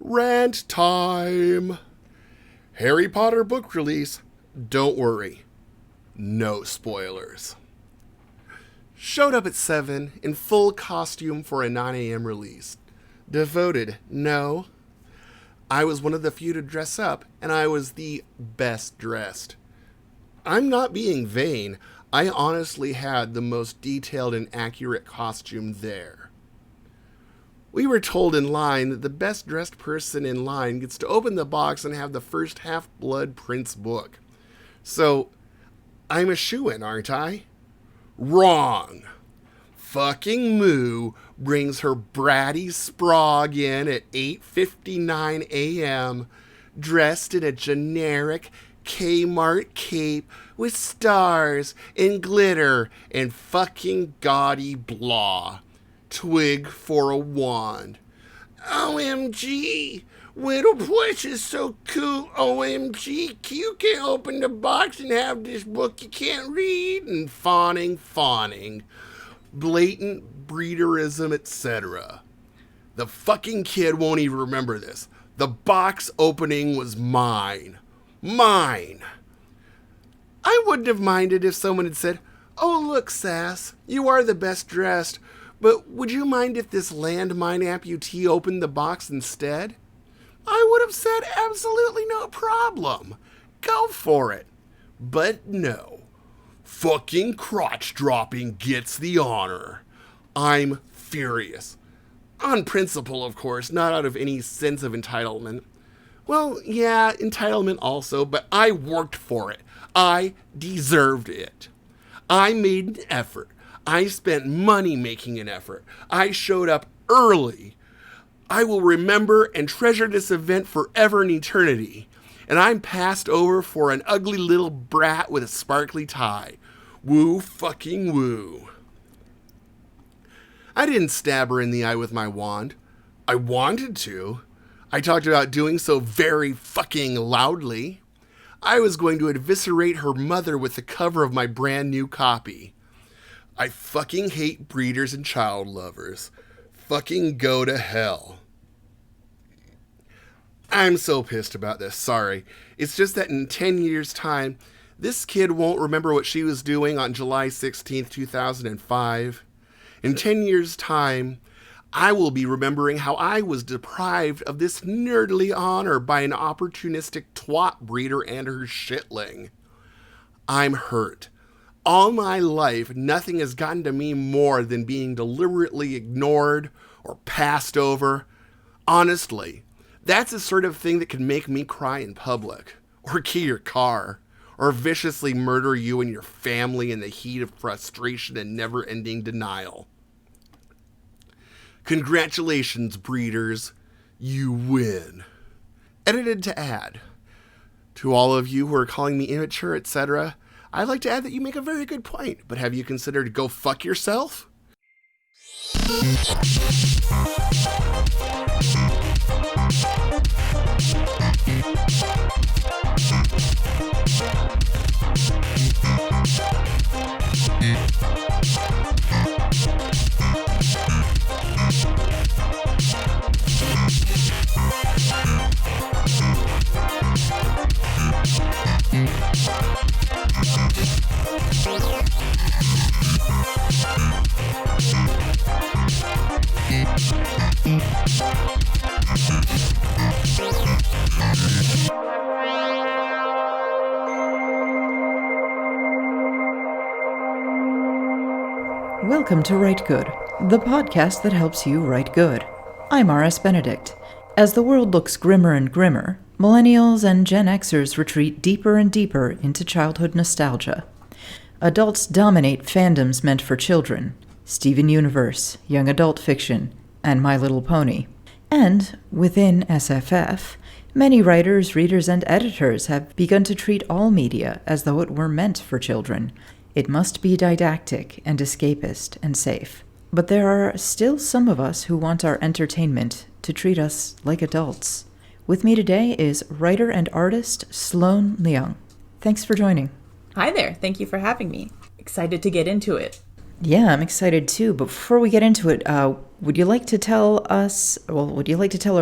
Rant time! Harry Potter book release. Don't worry. No spoilers. Showed up at 7 in full costume for a 9 a.m. release. Devoted, no. I was one of the few to dress up, and I was the best dressed. I'm not being vain. I honestly had the most detailed and accurate costume there. We were told in line that the best dressed person in line gets to open the box and have the first Half-Blood Prince book. So, I'm a shoo-in, aren't I? Wrong. Fucking Moo brings her bratty sprog in at 8:59 a.m. dressed in a generic Kmart cape with stars and glitter and fucking gaudy blah. Twig for a wand. OMG! Little Push is so cool. OMG! You can't open the box and have this book you can't read. And fawning. Blatant breederism, etc. The fucking kid won't even remember this. The box opening was mine. Mine! I wouldn't have minded if someone had said, "Oh, look, Sass, you are the best dressed. But would you mind if this landmine amputee opened the box instead?" I would have said absolutely no problem. Go for it. But no. Fucking crotch dropping gets the honor. I'm furious. On principle, of course, not out of any sense of entitlement. Well, yeah, entitlement also, but I worked for it. I deserved it. I made an effort. I spent money making an effort. I showed up early. I will remember and treasure this event forever and eternity. And I'm passed over for an ugly little brat with a sparkly tie. Woo fucking woo. I didn't stab her in the eye with my wand. I wanted to. I talked about doing so very fucking loudly. I was going to eviscerate her mother with the cover of my brand new copy. I fucking hate breeders and child lovers. Fucking go to hell. I'm so pissed about this, sorry. It's just that in 10 years' time, this kid won't remember what she was doing on July 16th, 2005. In 10 years' time, I will be remembering how I was deprived of this nerdly honor by an opportunistic twat breeder and her shitling. I'm hurt. All my life, nothing has gotten to me more than being deliberately ignored or passed over. Honestly, that's the sort of thing that can make me cry in public, or key your car, or viciously murder you and your family in the heat of frustration and never-ending denial. Congratulations, breeders. You win. Edited to add. To all of you who are calling me immature, etc., I'd like to add that you make a very good point, but have you considered go fuck yourself? Welcome to Rite Gud, the podcast that helps you write good. I'm R.S. Benedict. As the world looks grimmer and grimmer, Millennials and Gen Xers retreat deeper and deeper into childhood nostalgia. Adults dominate fandoms meant for children, Steven Universe, young adult fiction, and My Little Pony. And, within SFF, many writers, readers, and editors have begun to treat all media as though it were meant for children. It must be didactic and escapist and safe. But there are still some of us who want our entertainment to treat us like adults. With me today is writer and artist Sloane Leong. Thanks for joining. Hi there. Thank you for having me. Excited to get into it. Yeah, I'm excited too. But before we get into it, would you like to tell our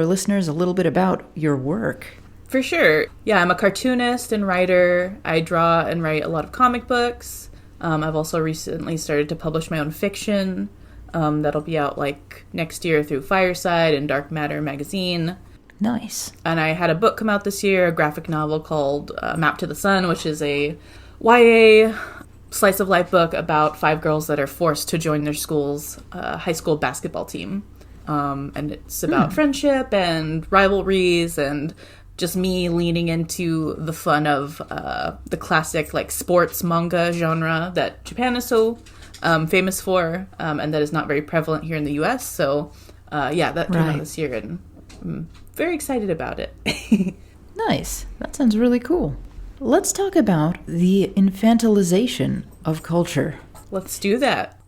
listeners a little bit about your work? For sure. Yeah, I'm a cartoonist and writer. I draw and write a lot of comic books. I've also recently started to publish my own fiction. That'll be out like next year through Fireside and Dark Matter magazine. Nice. And I had a book come out this year, a graphic novel called Map to the Sun, which is a YA slice of life book about 5 girls that are forced to join their school's high school basketball team. And it's about friendship and rivalries and just me leaning into the fun of the classic like sports manga genre that Japan is so famous for, and that is not very prevalent here in the US. So that came out this year, and I'm very excited about it. Nice. That sounds really cool. Let's talk about the infantilization of culture. Let's do that.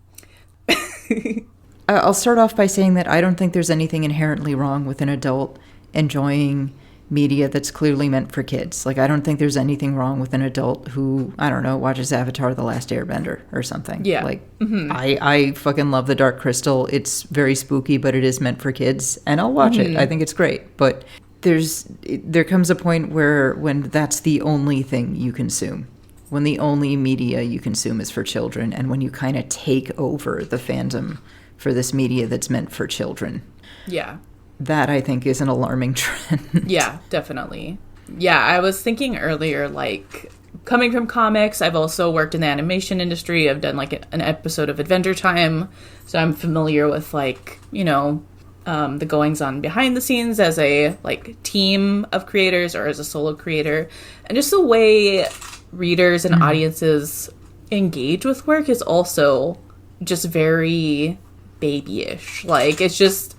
I'll start off by saying that I don't think there's anything inherently wrong with an adult enjoying media that's clearly meant for kids. Like, I don't think there's anything wrong with an adult who, I don't know, watches Avatar: The Last Airbender or something. Yeah. Like, I fucking love The Dark Crystal. It's very spooky, but it is meant for kids, and I'll watch it. I think it's great. But there comes a point when that's the only thing you consume. When the only media you consume is for children, and when you kind of take over the fandom for this media that's meant for children. Yeah. That, I think, is an alarming trend. Yeah, definitely. Yeah, I was thinking earlier, like, coming from comics, I've also worked in the animation industry. I've done, like, an episode of Adventure Time. So I'm familiar with, like, the goings-on behind the scenes as a, like, team of creators or as a solo creator. And just the way readers and audiences engage with work is also just very babyish. Like, it's just...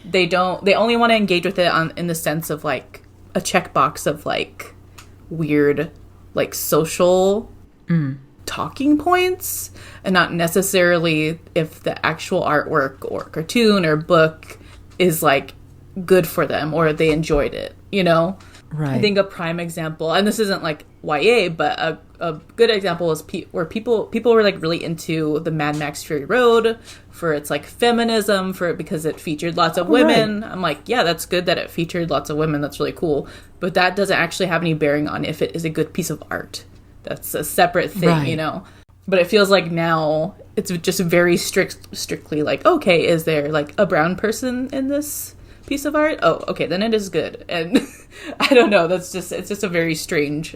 They only want to engage with it in the sense of, like, a checkbox of, like, weird, like, social talking points, and not necessarily if the actual artwork or cartoon or book is, like, good for them or they enjoyed it, Right. I think a prime example, and this isn't, like, YA, but a good example is where people were, like, really into the Mad Max Fury Road for its, like, feminism, because it featured lots of women. Right. I'm like, yeah, that's good that it featured lots of women. That's really cool. But that doesn't actually have any bearing on if it is a good piece of art. That's a separate thing, But it feels like now it's just very strictly like, okay, is there, like, a brown person in this piece of art? Oh, okay, then it is good. And I don't know, it's just a very strange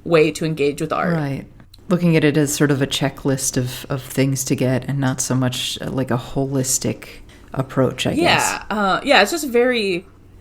way to engage with art. Right. Looking at it as sort of a checklist of things to get, and not so much like a holistic approach, I guess.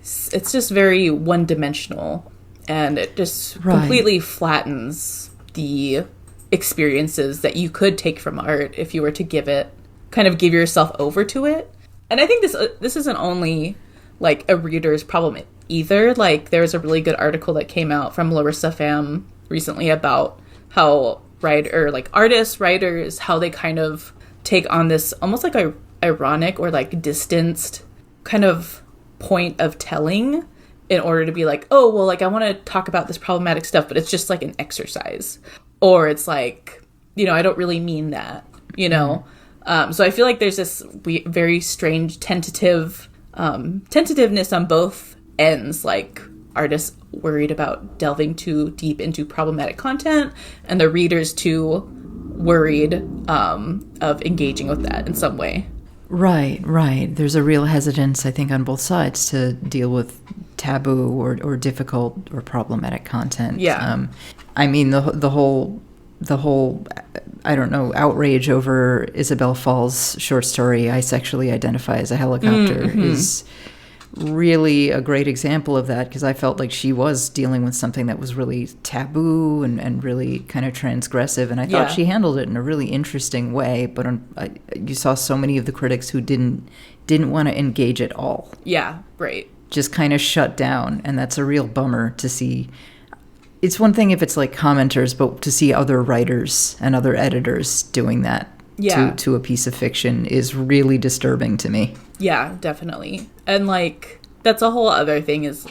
It's just very one-dimensional, and it just completely flattens the experiences that you could take from art if you were to give yourself over to it. And I think this isn't only, like, a reader's problem either. Like, there was a really good article that came out from Larissa Pham recently about how artists, writers, how they kind of take on this almost like a ironic or, like, distanced kind of point of telling in order to be like, oh, well, like, I want to talk about this problematic stuff, but it's just like an exercise. Or it's like, I don't really mean that, So I feel like there's this very strange tentativeness on both ends, like artists worried about delving too deep into problematic content, and the readers too worried of engaging with that in some way. Right. There's a real hesitance, I think, on both sides to deal with taboo or difficult or problematic content. Yeah. I mean, the whole I don't know, outrage over Isabel Fall's short story, I Sexually Identify as a Helicopter, is really a great example of that, because I felt like she was dealing with something that was really taboo and really kind of transgressive, and I thought she handled it in a really interesting way, but you saw so many of the critics who didn't want to engage at all. Yeah, right. Just kind of shut down, and that's a real bummer to see. It's one thing if it's like commenters, but to see other writers and other editors doing that to a piece of fiction is really disturbing to me. Yeah, definitely. And, like, that's a whole other thing is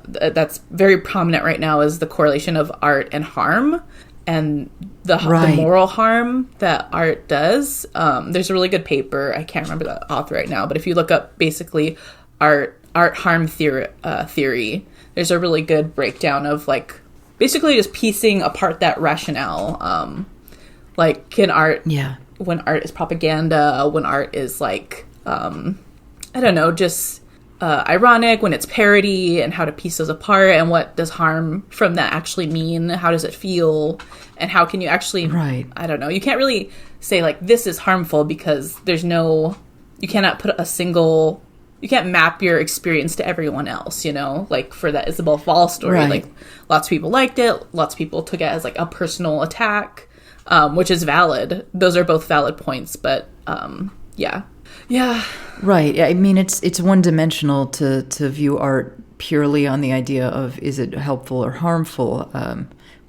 that's very prominent right now is the correlation of art and harm. And the Right. moral harm that art does. There's a really good paper. I can't remember the author right now, but if you look up basically art harm theory, there's a really good breakdown of like basically just piecing apart that rationale. Like can art, when art is propaganda, when art is like, I don't know, just ironic, when it's parody, and how to piece those apart, and what does harm from that actually mean? How does it feel? And how can you actually, I don't know, you can't really say like this is harmful because you cannot put you can't map your experience to everyone else, you know? Like for that Isabel Fall story, like lots of people liked it, lots of people took it as like a personal attack, which is valid. Those are both valid points, but yeah. Right. I mean, it's one-dimensional to view art purely on the idea of is it helpful or harmful.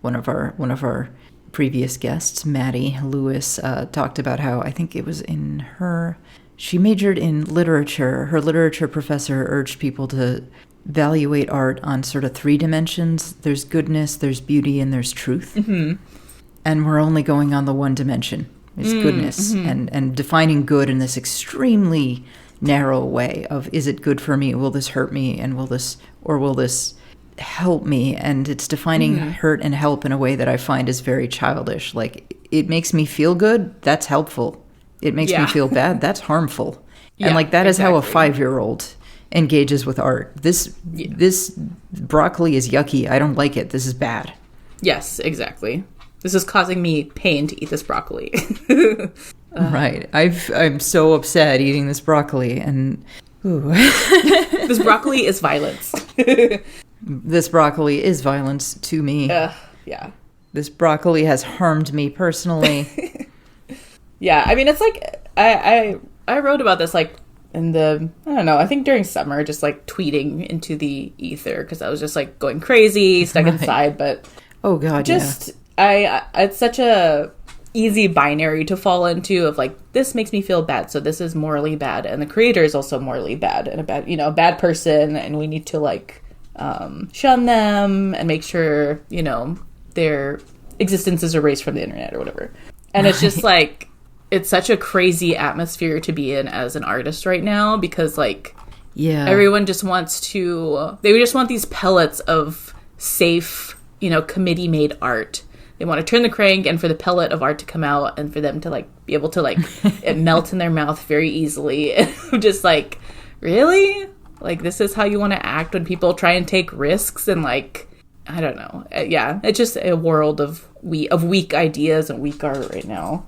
One of our previous guests, Maddie Lewis, talked about how, I think it was she majored in literature. Her literature professor urged people to evaluate art on sort of 3 dimensions. There's goodness, there's beauty, and there's truth. Mm-hmm. And we're only going on the 1 dimension. It's goodness, and defining good in this extremely narrow way of, is it good for me? Will this hurt me? And will this help me? And it's defining hurt and help in a way that I find is very childish. Like, it makes me feel good, that's helpful. It makes me feel bad, that's harmful. And like, that is how a 5-year-old engages with art. This broccoli is yucky, I don't like it, this is bad. Yes, exactly. This is causing me pain to eat this broccoli. Right. I'm so upset eating this broccoli, and this broccoli is violence. This broccoli is violence to me. Yeah. This broccoli has harmed me personally. Yeah, I mean, it's like I wrote about this like in I think during summer, just like tweeting into the ether because I was just like going crazy, stuck inside. But oh god, it's such a easy binary to fall into of like, this makes me feel bad, so this is morally bad, and the creator is also morally bad and a bad person, and we need to like shun them and make sure their existence is erased from the internet or whatever. And it's just like, it's such a crazy atmosphere to be in as an artist right now, because like everyone just wants these pellets of safe committee made art. They want to turn the crank and for the pellet of art to come out and for them to like be able to like it melt in their mouth very easily. And I'm just like, really? Like, this is how you want to act when people try and take risks? And like, I don't know. Yeah, it's just a world of weak ideas and weak art right now.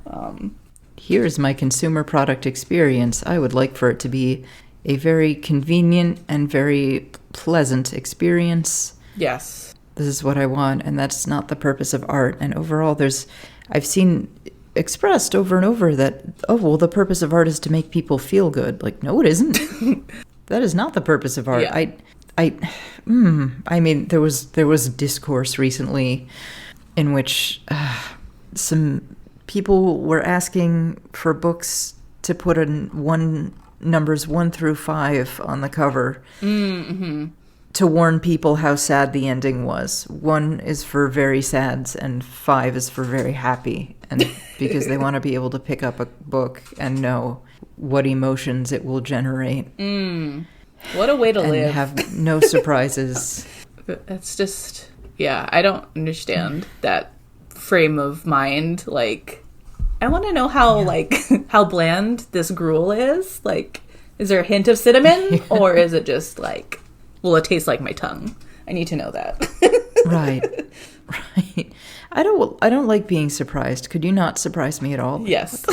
Here's my consumer product experience. I would like for it to be a very convenient and very pleasant experience. Yes. This is what I want, and that's not the purpose of art. And overall, I've seen expressed over and over that, the purpose of art is to make people feel good. Like, no, it isn't. That is not the purpose of art. Yeah. I mean, there was discourse recently in which some people were asking for books to put in numbers 1 through 5 on the cover. Mm-hmm. To warn people how sad the ending was. 1 is for very sads and 5 is for very happy. And because they want to be able to pick up a book and know what emotions it will generate. What a way to live. And have no surprises. It's just, I don't understand that frame of mind. Like, I want to know how how bland this gruel is. Like, is there a hint of cinnamon? Or is it just like, will it taste like my tongue? I need to know that. Right. I don't like being surprised. Could you not surprise me at all? Yes.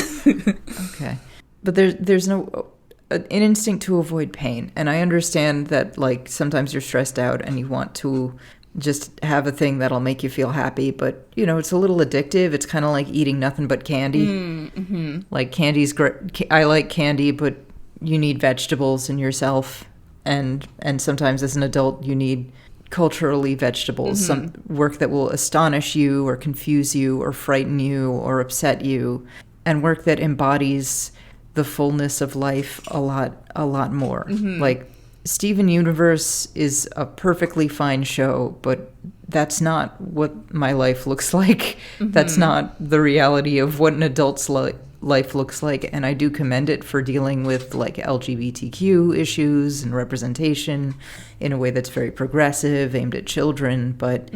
Okay. But there's an instinct to avoid pain. And I understand that like sometimes you're stressed out and you want to just have a thing that'll make you feel happy, but it's a little addictive. It's kind of like eating nothing but candy. Mm-hmm. Like, candy's great. I like candy, but you need vegetables in yourself. And sometimes as an adult, you need culturally vegetables, some work that will astonish you or confuse you or frighten you or upset you, and work that embodies the fullness of life a lot more. Mm-hmm. Like, Steven Universe is a perfectly fine show, but that's not what my life looks like. That's not the reality of what an adult's life looks like. And I do commend it for dealing with like LGBTQ issues and representation in a way that's very progressive, aimed at children. But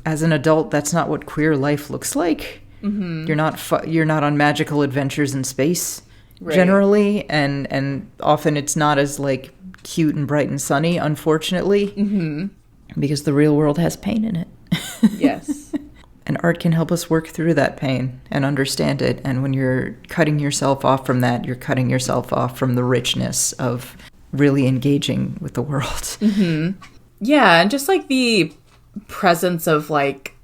as an adult, that's not what queer life looks like. You're not on magical adventures in space, generally, and often it's not as like cute and bright and sunny, unfortunately, because the real world has pain in it. Yes. And art can help us work through that pain and understand it. And when you're cutting yourself off from that, you're cutting yourself off from the richness of really engaging with the world. Yeah, and just like the presence of like,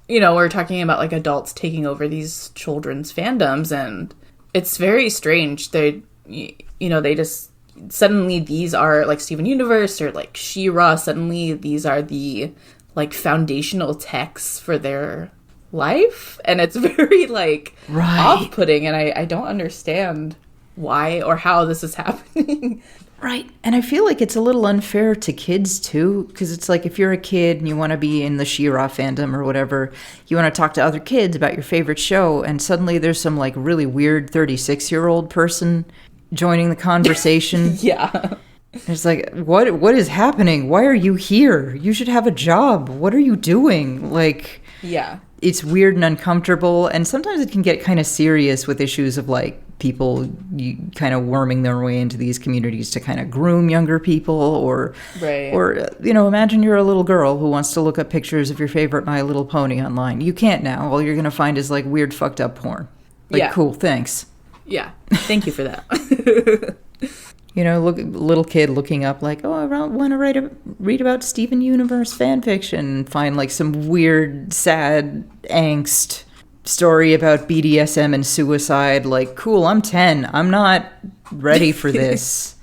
you know, we're talking about like adults taking over these children's fandoms, and it's very strange. They, you know, they just suddenly these are like Steven Universe or like She-Ra. Suddenly these are the like foundational texts for their life, and it's very like off-putting, and I don't understand why or how this is happening. Right. And I feel like it's a little unfair to kids, too, because it's like if you're a kid and you want to be in the She-Ra fandom or whatever, you want to talk to other kids about your favorite show, and suddenly there's some like really weird 36-year-old person joining the conversation. Yeah. It's like, what is happening? Why are you here? You should have a job. What are you doing? Like, yeah. It's weird and uncomfortable, and sometimes it can get kind of serious with issues of like people kind of worming their way into these communities to kind of groom younger people, or you know, imagine you're a little girl who wants to look up pictures of your favorite My Little Pony online. You can't now. All you're going to find is like weird fucked up porn. Like, cool, thanks. Yeah, thank you for that. You know, little kid looking up like, oh, I want to read about Steven Universe fan fiction, and find like some weird, sad angst story about BDSM and suicide. Like, cool, I'm 10. I'm not ready for this.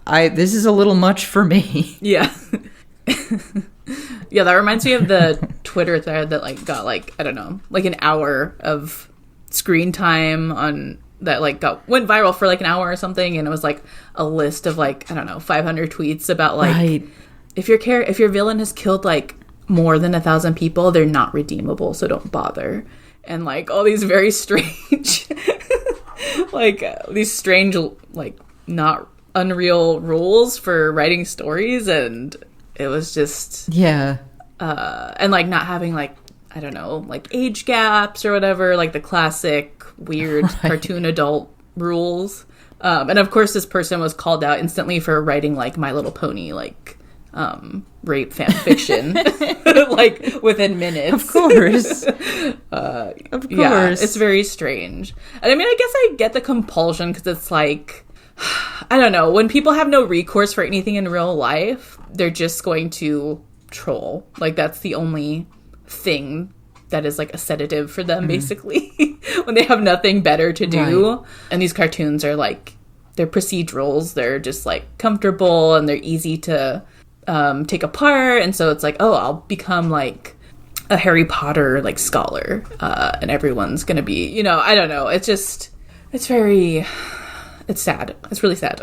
This is a little much for me. Yeah. Yeah, that reminds me of the Twitter thread that like got like, I don't know, like an hour of screen time on that like went viral for like an hour or something, and it was like a list of like, I don't know, 500 tweets about like if your villain has killed like more than 1,000 people, they're not redeemable, so don't bother. And like all these very strange like these strange like not unreal rules for writing stories, and it was just and like not having like, I don't know, like age gaps or whatever, like the classic weird cartoon adult rules. And of course this person was called out instantly for writing like My Little Pony, like rape fan fiction, like within minutes. Of course. Yeah, it's very strange. And I mean, I guess I get the compulsion because it's like, I don't know, when people have no recourse for anything in real life, they're just going to troll. Like that's the only thing that is like a sedative for them, basically, when they have nothing better to do. And these cartoons are like, they're procedurals, they're just like comfortable, and they're easy to take apart. And so it's like, oh, I'll become like a Harry Potter like scholar, and everyone's gonna be, you know, I don't know, it's just, it's sad, it's really sad.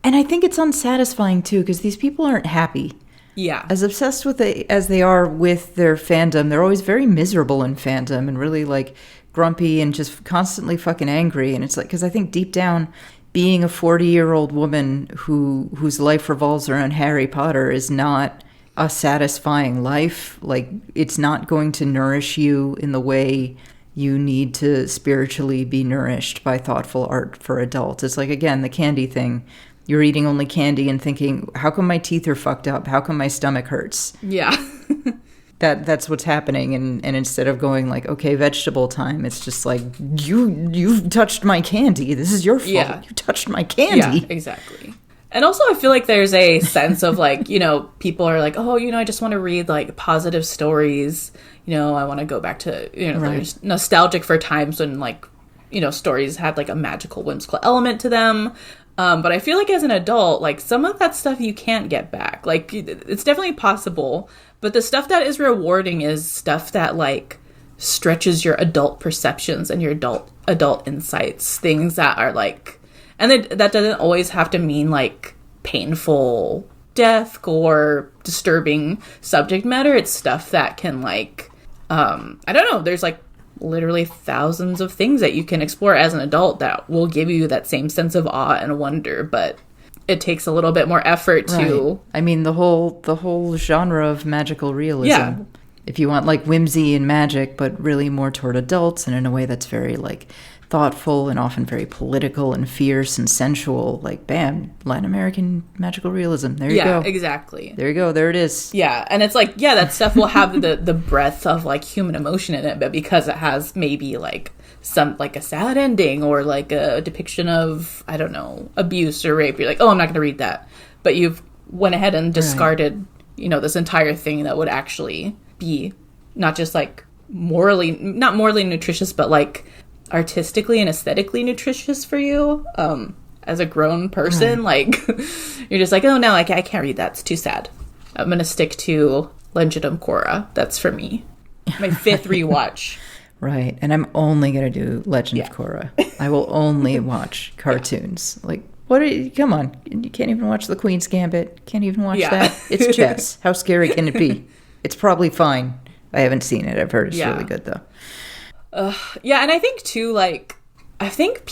And I think it's unsatisfying too, because these people aren't happy. Yeah. As obsessed with as they are with their fandom, they're always very miserable in fandom and really like grumpy and just constantly fucking angry. And it's like, because I think deep down, being a 40-year-old woman whose life revolves around Harry Potter is not a satisfying life. Like, it's not going to nourish you in the way you need to spiritually be nourished by thoughtful art for adults. It's like, again, the candy thing. You're eating only candy and thinking, how come my teeth are fucked up? How come my stomach hurts? Yeah. That's what's happening. And instead of going like, okay, vegetable time, it's just like, you've touched my candy. This is your fault. Yeah. You touched my candy. Yeah, exactly. And also I feel like there's a sense of like, you know, people are like, oh, you know, I just want to read like positive stories. You know, I want to go back to, you know, there's nostalgic for times when like, you know, stories had like a magical, whimsical element to them. But I feel like as an adult, like some of that stuff you can't get back. Like it's definitely possible, but the stuff that is rewarding is stuff that like stretches your adult perceptions and your adult insights. Things that are like, and that doesn't always have to mean like painful death, gore, disturbing subject matter. It's stuff that can, like, I don't know, there's, like, literally thousands of things that you can explore as an adult that will give you that same sense of awe and wonder, but it takes a little bit more effort to... Right. I mean, the whole genre of magical realism. Yeah. If you want, like, whimsy and magic, but really more toward adults and in a way that's very, like, thoughtful and often very political and fierce and sensual, like, bam, Latin American magical realism. There you go. Yeah, exactly. There you go. There it is. Yeah, and it's like, yeah, that stuff will have the breadth of, like, human emotion in it, but because it has maybe, like, some, like, a sad ending or, like, a depiction of, I don't know, abuse or rape, you're like, oh, I'm not going to read that. But you've went ahead and discarded, you know, this entire thing that would actually be not just, like, not morally nutritious, but, like, artistically and aesthetically nutritious for you as a grown person. Like, you're just like, oh no, I can't read that, it's too sad. I'm gonna stick to Legend of Korra. That's for me, my fifth rewatch. Right. And I'm only gonna do Legend of Korra. I will only watch cartoons. Like, what are you, come on, you can't even watch The Queen's Gambit, can't even watch that. It's chess. How scary can it be? It's probably fine. I haven't seen it. I've heard it's really good though. Yeah, and I think too, like, I think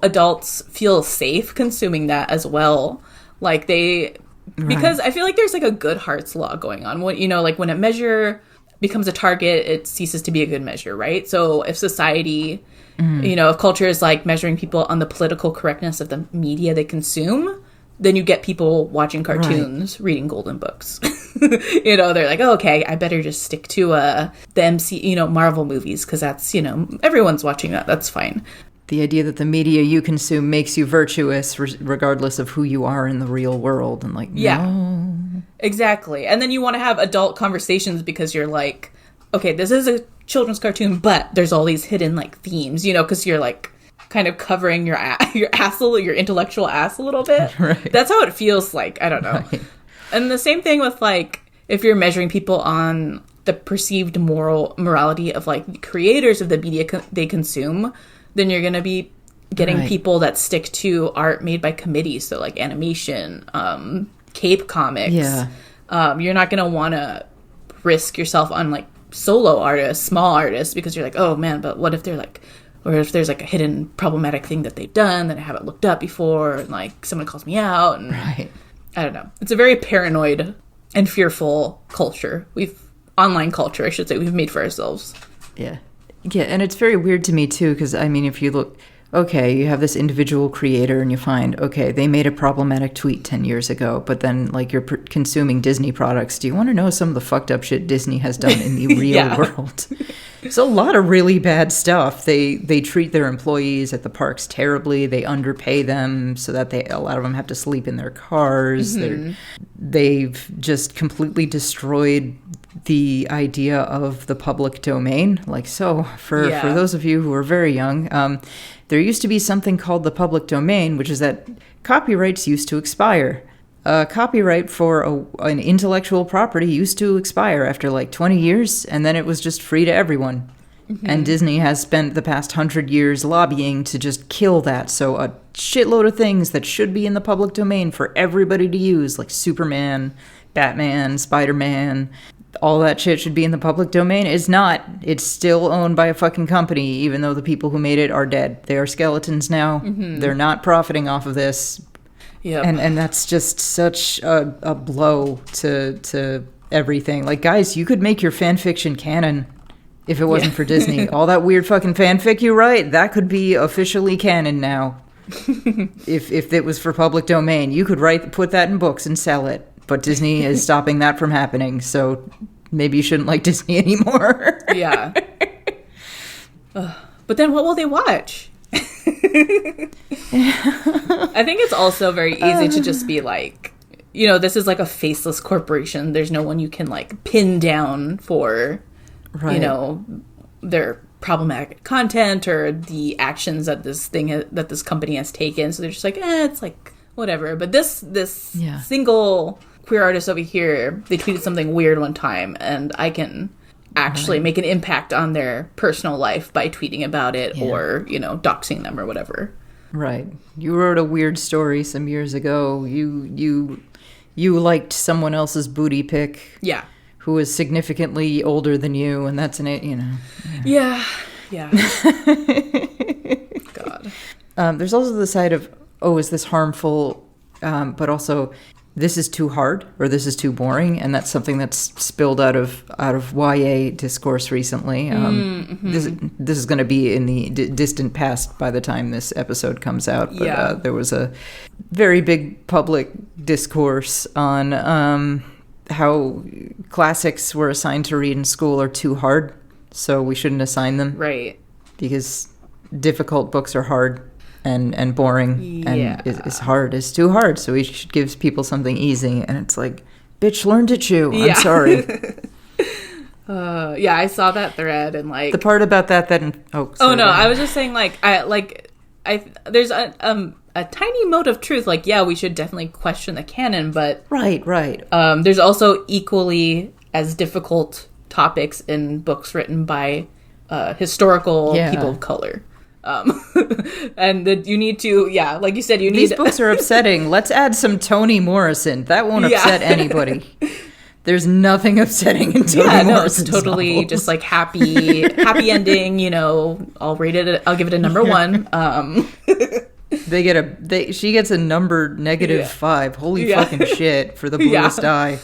adults feel safe consuming that as well. Like, because I feel like there's, like, a good Hart's law going on. When, you know, like, when a measure becomes a target, it ceases to be a good measure, right? So if society, you know, if culture is, like, measuring people on the political correctness of the media they consume, then you get people watching cartoons, reading golden books. You know, they're like, oh, okay, I better just stick to the MC, you know, Marvel movies, because that's, you know, everyone's watching that. That's fine. The idea that the media you consume makes you virtuous regardless of who you are in the real world. And, like, no. Exactly. And then you want to have adult conversations because you're like, okay, this is a children's cartoon, but there's all these hidden, like, themes, you know, because you're, like, kind of covering your intellectual ass a little bit. Right. That's how it feels like. I don't know. Right. And the same thing with, like, if you're measuring people on the perceived morality of, like, creators of the media they consume, then you're going to be getting people that stick to art made by committees. So, like, animation, Cape Comics. Yeah. You're not going to want to risk yourself on, like, solo artists, small artists, because you're like, oh, man, but what if they're, like, or if there's, like, a hidden problematic thing that they've done that I haven't looked up before, and, like, someone calls me out, and I don't know. It's a very paranoid and fearful culture. Online culture, I should say, we've made for ourselves. Yeah. Yeah, and it's very weird to me, too, because, I mean, if you look, okay, you have this individual creator and you find, okay, they made a problematic tweet 10 years ago, but then, like, you're consuming Disney products. Do you want to know some of the fucked up shit Disney has done in the real world? There's a lot of really bad stuff. They treat their employees at the parks terribly. They underpay them so that a lot of them have to sleep in their cars. They've just completely destroyed the idea of the public domain. Like, so for those of you who are very young, there used to be something called the public domain, which is that copyrights used to expire. Copyright for an intellectual property used to expire after like 20 years, and then it was just free to everyone. And Disney has spent the past 100 years lobbying to just kill that. So a shitload of things that should be in the public domain for everybody to use, like Superman, Batman, Spider-Man, all that shit should be in the public domain. It's not. It's still owned by a fucking company, even though the people who made it are dead. They are skeletons now. They're not profiting off of this. Yep. And that's just such a blow to everything. Like, guys, you could make your fan fiction canon if it wasn't for Disney. All that weird fucking fanfic you write, that could be officially canon now. if it was for public domain, you could put that in books and sell it. But Disney is stopping that from happening, so maybe you shouldn't like Disney anymore. Yeah. But then what will they watch? I think it's also very easy to just be like, you know, this is like a faceless corporation. There's no one you can like pin down for, you know, their problematic content or the actions that this company has taken. So they're just like, it's like whatever. But this single queer artist over here, they tweeted something weird one time, and I can actually make an impact on their personal life by tweeting about it or, you know, doxing them or whatever. Right. You wrote a weird story some years ago. You you liked someone else's booty pic. Yeah. Who is significantly older than you, and that's Yeah. God. There's also the side of, is this harmful? But also, this is too hard or this is too boring, and that's something that's spilled out of YA discourse recently. This is going to be in the distant past by the time this episode comes out. But there was a very big public discourse on how classics we're assigned to read in school are too hard, so we shouldn't assign them. Right. Because difficult books are hard and boring, and it's hard. It's too hard, so we should give people something easy. And it's like, bitch, learn to chew. I'm sorry. I saw that thread, and like the part about that. I was just saying, there's a tiny mote of truth. Like, yeah, we should definitely question the canon, but right. There's also equally as difficult topics in books written by historical people of color. And that you need to, like you said, these books are upsetting. Let's add some Toni Morrison. That won't upset anybody. There's nothing upsetting in Toni Morrison's it's totally novels. just like happy ending. I'll rate it. I'll give it a number 1. She gets a number -5. Holy fucking shit for the bluest eye.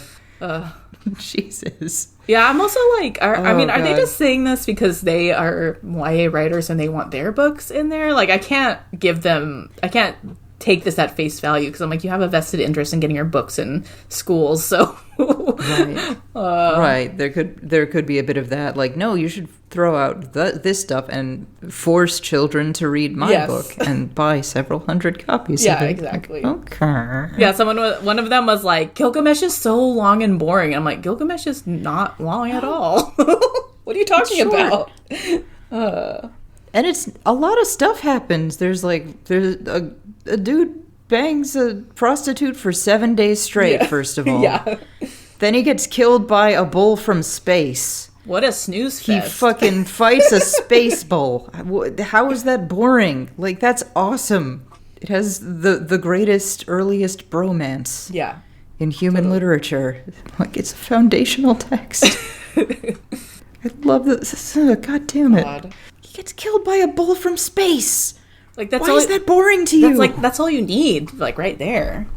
Jesus. Yeah, I'm also like, are they just saying this because they are YA writers and they want their books in there? Like, I can't take this at face value, because I'm like, you have a vested interest in getting your books in schools, so right. There could be a bit of that. Like, no, you should throw out this stuff and force children to read my book and buy several hundred copies of it. Yeah, exactly. Like, okay. Yeah, one of them was like, Gilgamesh is so long and boring. And I'm like, Gilgamesh is not long at all. What are you talking about? And it's a lot of stuff happens. There's a dude bangs a prostitute for 7 days straight, first of all. Yeah. Then he gets killed by a bull from space. What a snooze fest. He fucking fights a space bull. How is that boring? Like, that's awesome. It has the greatest, earliest bromance in human literature. Like, it's a foundational text. I love this. God damn it. God. He gets killed by a bull from space. Like, that's why is that boring to you? That's all you need, like, right there.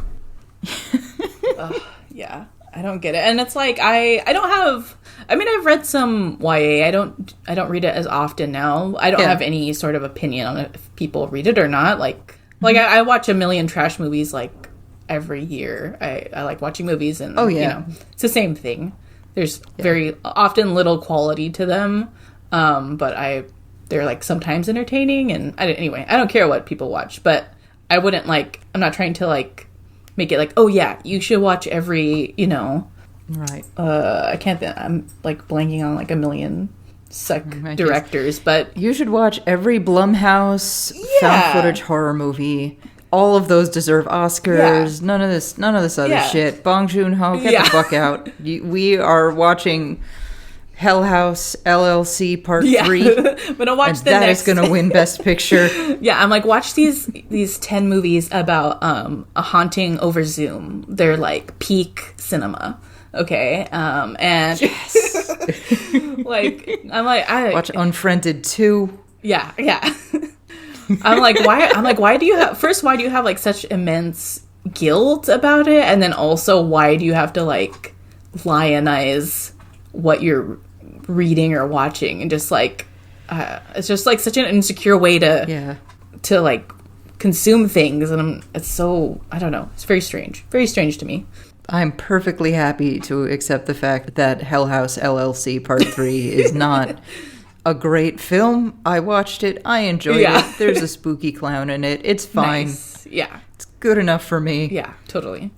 Yeah, I don't get it. And it's like, I don't have, I've read some YA. I don't read it as often now. I don't have any sort of opinion on if people read it or not. I watch a million trash movies, like, every year. I like watching movies, and it's the same thing. There's very often little quality to them, but they're, like, sometimes entertaining, and anyway, I don't care what people watch, but I wouldn't, like, I'm not trying to, like, make it like, oh yeah, you should watch every, right. I can't, I'm, like, blanking on, like, a million directors, but you should watch every Blumhouse found footage horror movie. All of those deserve Oscars. None of this other shit. Bong Joon-ho, get the fuck out. We are watching Hell House LLC Part 3. I'm gonna watch and that is gonna win Best Picture. Yeah, I'm like, watch these 10 movies about a haunting over Zoom. They're like peak cinema. Okay. And yes. like, I'm like, I watch Unfriended 2. Yeah. I'm like, why do you have like such immense guilt about it? And then also, why do you have to, like, lionize what you're reading or watching? And just like, it's just like such an insecure way to like consume things. And it's so, I don't know. It's very strange to me. I'm perfectly happy to accept the fact that Hell House LLC Part 3 is not a great film. I watched it. I enjoyed it. There's a spooky clown in it. It's fine. Nice. Yeah. It's good enough for me. Yeah, totally.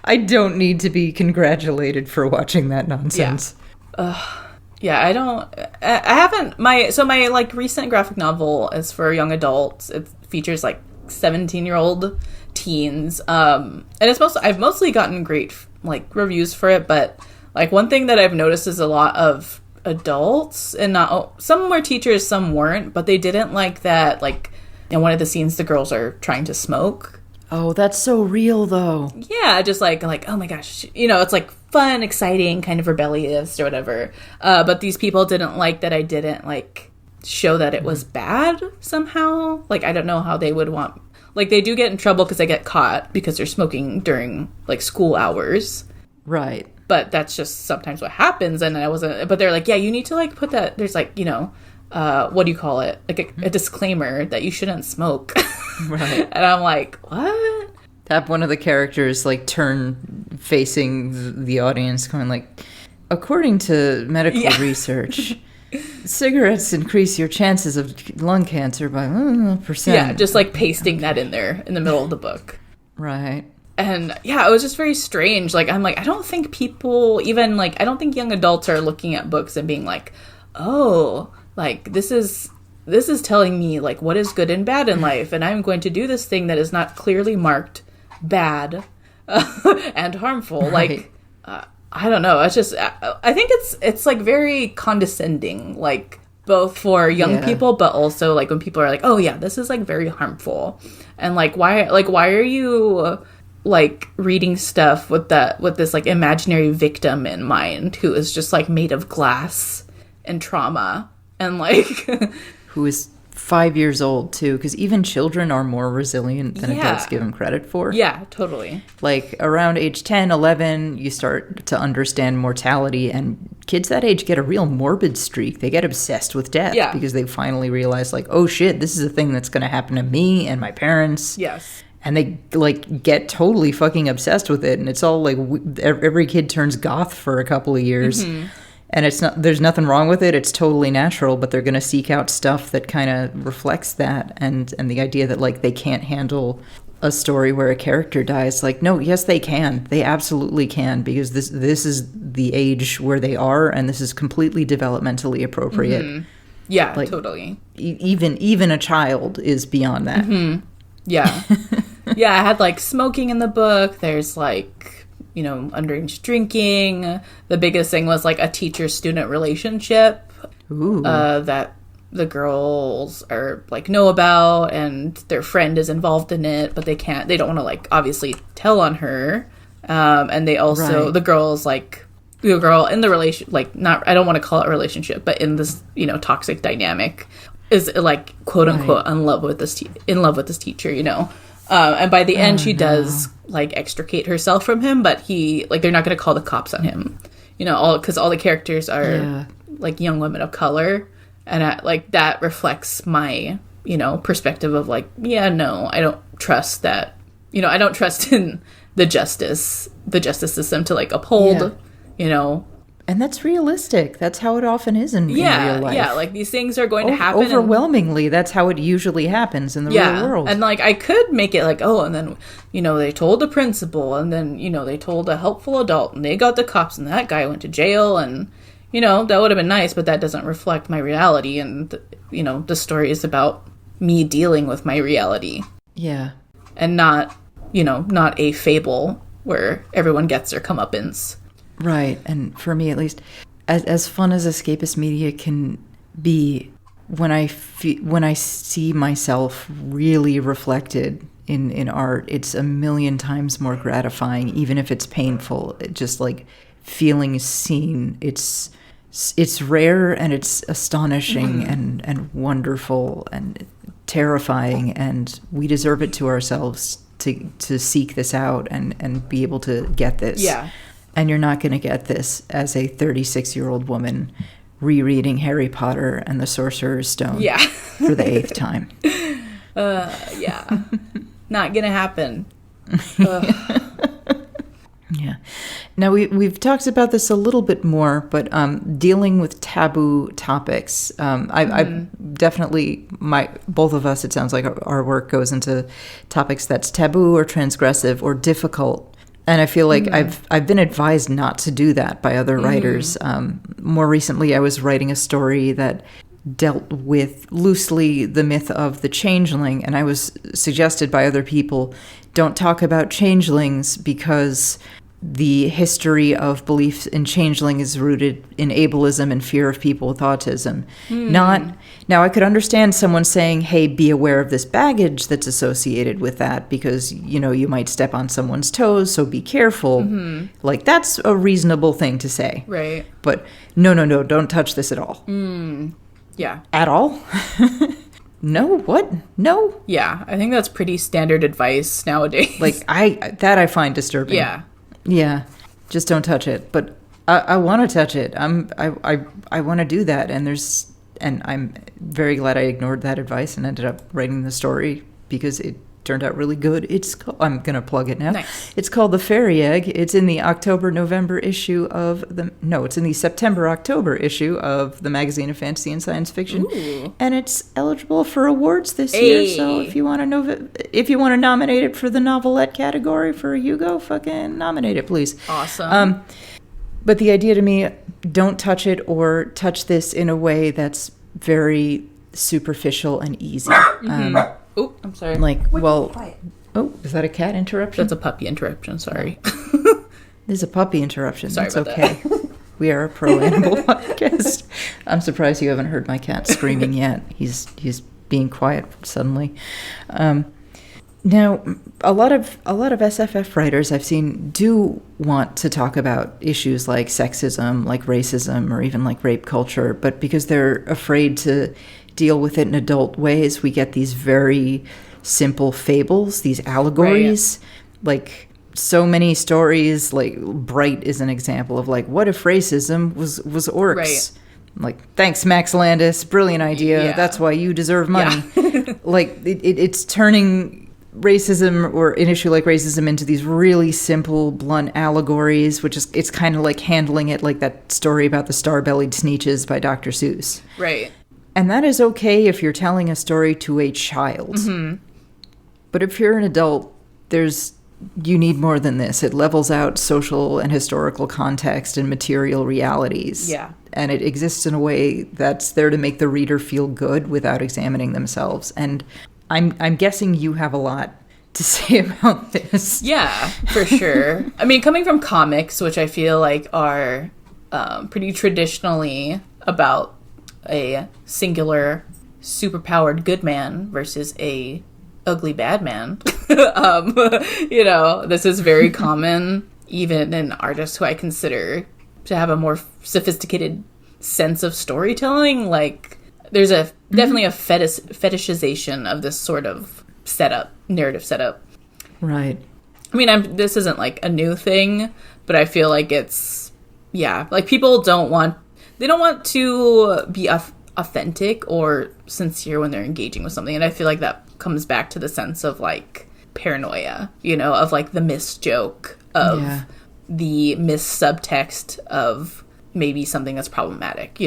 I don't need to be congratulated for watching that nonsense. I haven't, my like recent graphic novel is for young adults. It features like 17-year-old teens. And I've mostly gotten great, like, reviews for it, but, like, one thing that I've noticed is a lot of adults, and some were teachers, some weren't, but they didn't like that, like, in one of the scenes the girls are trying to smoke. Oh, that's so real, though. Yeah, just like, oh my gosh, it's like fun, exciting, kind of rebellious or whatever. But these people didn't like that I didn't like show that it was bad somehow. Like, I don't know how they would want, like, they do get in trouble because they get caught because they're smoking during like school hours. Right. But that's just sometimes what happens. And I wasn't, but they're like, yeah, you need to like put that, there's like, what do you call it? Like a disclaimer that you shouldn't smoke. Right. And I'm like, what? Have one of the characters like turn facing the audience going like, according to medical research, cigarettes increase your chances of lung cancer by percent. Yeah, just like pasting that in there in the middle of the book. Right. And yeah, it was just very strange. Like, I'm like, I don't think people even like, I don't think young adults are looking at books and being like, oh, like this is telling me like what is good and bad in life, and I'm going to do this thing that is not clearly marked bad and harmful. Right. Like, I don't know. It's just, I think it's like very condescending, like both for young people, but also like when people are like, oh yeah, this is like very harmful, and like why are you like reading stuff with this like imaginary victim in mind who is just like made of glass and trauma and like who is 5 years old too, because even children are more resilient than adults give them credit for. Yeah, totally. Like around age 10, 11, you start to understand mortality, and kids that age get a real morbid streak. They get obsessed with death because they finally realize like, oh shit, this is a thing that's going to happen to me and my parents. Yes. And they like get totally fucking obsessed with it, and it's all like every kid turns goth for a couple of years. Mm-hmm. And there's nothing wrong with it. It's totally natural, but they're going to seek out stuff that kind of reflects that. And the idea that like they can't handle a story where a character dies, like, no, yes, they can. They absolutely can, because this is the age where they are, and this is completely developmentally appropriate. Mm-hmm. Yeah, like, totally. Even a child is beyond that. Mm-hmm. Yeah. Yeah, I had like smoking in the book. There's like, underage drinking. The biggest thing was like a teacher-student relationship that the girls are like know about, and their friend is involved in it, but they don't want to like obviously tell on her. And they also, the girl's like, the girl in the relation, like not, I don't want to call it a relationship, but in this, toxic dynamic is like quote unquote in love with this teacher, and by the end she does like extricate herself from him, but he like, they're not going to call the cops on him, because all the characters are like young women of color, and like that reflects my perspective of like, no, I don't trust that, I don't trust in the justice system to like uphold And that's realistic. That's how it often is in real life. Yeah, like these things are going to happen. Overwhelmingly, that's how it usually happens in the real world. And like I could make it like, oh, and then, they told the principal, and then, they told a helpful adult, and they got the cops, and that guy went to jail, and, that would have been nice, but that doesn't reflect my reality. And, the story is about me dealing with my reality. Yeah. And not, not a fable where everyone gets their comeuppance. Right, and for me at least, as fun as escapist media can be, when I see myself really reflected in art, it's a million times more gratifying, even if it's painful. Just like feeling seen, it's rare, and it's astonishing and wonderful and terrifying, and we deserve it to ourselves to seek this out and be able to get this. Yeah. And you're not going to get this as a 36-year-old woman rereading Harry Potter and the Sorcerer's Stone for the 8th time. Yeah. Not going to happen. Yeah. Now, we've talked about this a little bit more, but dealing with taboo topics, I definitely, both of us, it sounds like our work goes into topics that's taboo or transgressive or difficult. And I feel like I've been advised not to do that by other writers. More recently, I was writing a story that dealt with loosely the myth of the changeling, and I was suggested by other people, don't talk about changelings because the history of belief in changeling is rooted in ableism and fear of people with autism. Not now, I could understand someone saying, hey, be aware of this baggage that's associated with that because, you know, you might step on someone's toes, so be careful. Like, that's a reasonable thing to say. Right. But no, don't touch this at all. Yeah. At all? No? What? No? Yeah, I think that's pretty standard advice nowadays. Like, I find disturbing. Yeah. Yeah, just don't touch it. But I want to touch it. I want to do that. And I'm very glad I ignored that advice and ended up writing the story because it turned out really good. I'm gonna plug it now. Nice. It's called The Fairy Egg. It's in the October-November issue it's in the September-October issue of the Magazine of Fantasy and Science Fiction. Ooh. And it's eligible for awards this year. So if you want to nominate it for the novelette category for a Hugo, fucking nominate it, please. Awesome. But the idea to me, don't touch it or touch this in a way that's very superficial and easy. Oh, I'm sorry. Is that a cat interruption? That's a puppy interruption, sorry. There's a puppy interruption. Sorry That's about okay. We are a pro-animal podcast. I'm surprised you haven't heard my cat screaming yet. He's being quiet suddenly. Now, a lot of SFF writers I've seen do want to talk about issues like sexism, like racism, or even like rape culture, but because they're afraid to deal with it in adult ways, we get these very simple fables, these allegories. Right. Like, so many stories, like Bright is an example of like, what if racism was orcs? Right. Like, thanks, Max Landis, brilliant idea. Yeah. That's why you deserve money. Yeah. Like, it's turning racism or an issue like racism into these really simple, blunt allegories, it's kind of like handling it like that story about the star-bellied Sneetches by Dr. Seuss. Right. And that is okay if you're telling a story to a child. Mm-hmm. But if you're an adult, you need more than this. It levels out social and historical context and material realities. Yeah. And it exists in a way that's there to make the reader feel good without examining themselves. And I'm guessing you have a lot to say about this. Yeah, for sure. I mean, coming from comics, which I feel like are pretty traditionally about a singular superpowered good man versus a ugly bad man. This is very common even in artists who I consider to have a more sophisticated sense of storytelling. Like, there's definitely a fetishization of this sort of narrative setup. Right. I mean, this isn't like a new thing, but I feel like like people don't want to be authentic or sincere when they're engaging with something. And I feel like that comes back to the sense of like paranoia, of like the missed joke, of the missed subtext of maybe something that's problematic,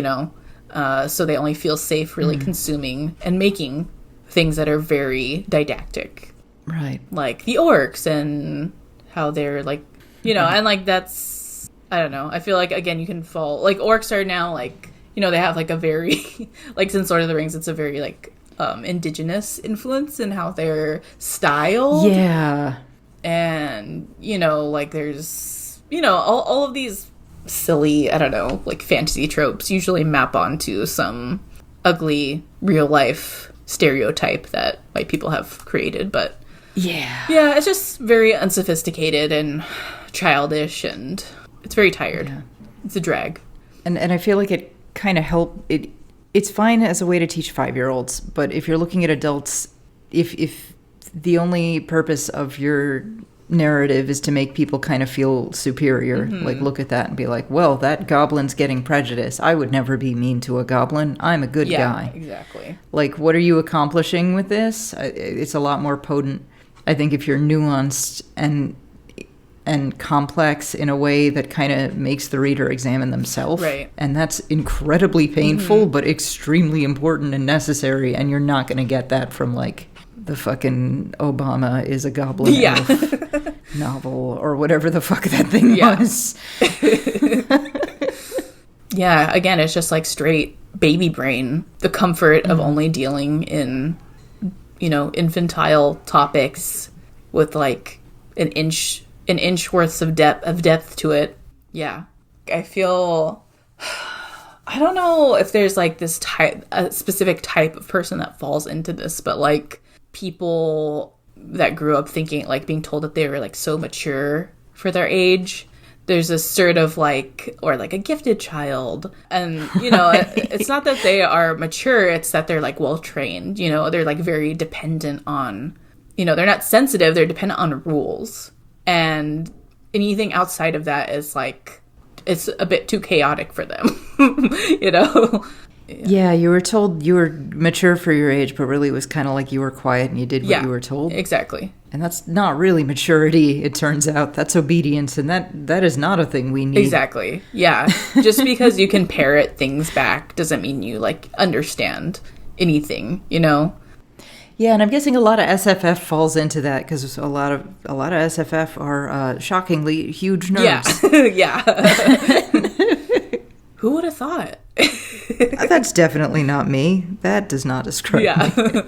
so they only feel safe really consuming and making things that are very didactic. Right. Like the orcs and how they're like, and like that's, I don't know. I feel like, again, you can fall, like orcs are now like, they have like a very, like since Lord of the Rings, it's a very like indigenous influence in how they're styled. Yeah. And, like there's, all of these silly, I don't know, like fantasy tropes usually map onto some ugly real life stereotype that white people have created. But yeah, it's just very unsophisticated and childish, and it's very tired. Yeah. It's a drag. And I feel like it kind of it's fine as a way to teach 5-year-olds, but if you're looking at adults, if the only purpose of your narrative is to make people kind of feel superior, like look at that and be like, well, that goblin's getting prejudice. I would never be mean to a goblin. I'm a good guy. Exactly. Like, what are you accomplishing with this? It's a lot more potent, I think, if you're nuanced and complex in a way that kind of makes the reader examine themselves. Right. And that's incredibly painful, but extremely important and necessary. And you're not going to get that from like the fucking Obama is a goblin elf novel or whatever the fuck that thing was. Yeah, again, it's just like straight baby brain, the comfort of only dealing in, infantile topics with like an inch an inch worth of depth to it. Yeah. I feel, I don't know if there's like this a specific type of person that falls into this, but like people that grew up thinking, like being told that they were like so mature for their age. There's a sort of like, or like a gifted child. And, you know, it's not that they are mature, it's that they're like well trained, you know, they're like very dependent on, you know, they're not sensitive, they're dependent on rules. And anything outside of that is like, it's a bit too chaotic for them, you know? Yeah, you were told you were mature for your age, but really it was kind of like you were quiet and you did what you were told. Exactly. And that's not really maturity, it turns out. That's obedience, and that is not a thing we need. Exactly. Yeah. Just because you can parrot things back doesn't mean you, like, understand anything, you know? Yeah, and I'm guessing a lot of SFF falls into that, because a lot of SFF are shockingly huge nerds. Yeah. Yeah. Who would have thought? That's definitely not me. That does not describe me.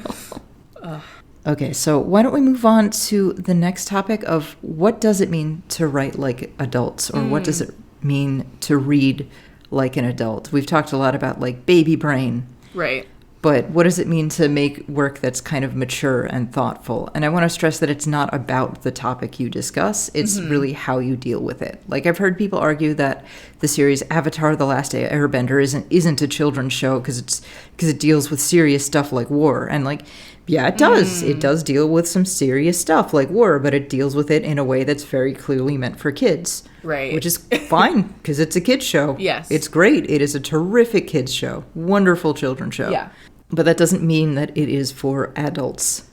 Okay, so why don't we move on to the next topic of what does it mean to write like adults, or what does it mean to read like an adult? We've talked a lot about like baby brain. Right. But what does it mean to make work that's kind of mature and thoughtful? And I want to stress that it's not about the topic you discuss. It's really how you deal with it. Like, I've heard people argue that the series Avatar: The Last Airbender isn't a children's show because it deals with serious stuff like war. And like, yeah, it does. It does deal with some serious stuff like war, but it deals with it in a way that's very clearly meant for kids. Right. Which is fine because it's a kids show. Yes. It's great. It is a terrific kids show. Wonderful children's show. Yeah. But that doesn't mean that it is for adults.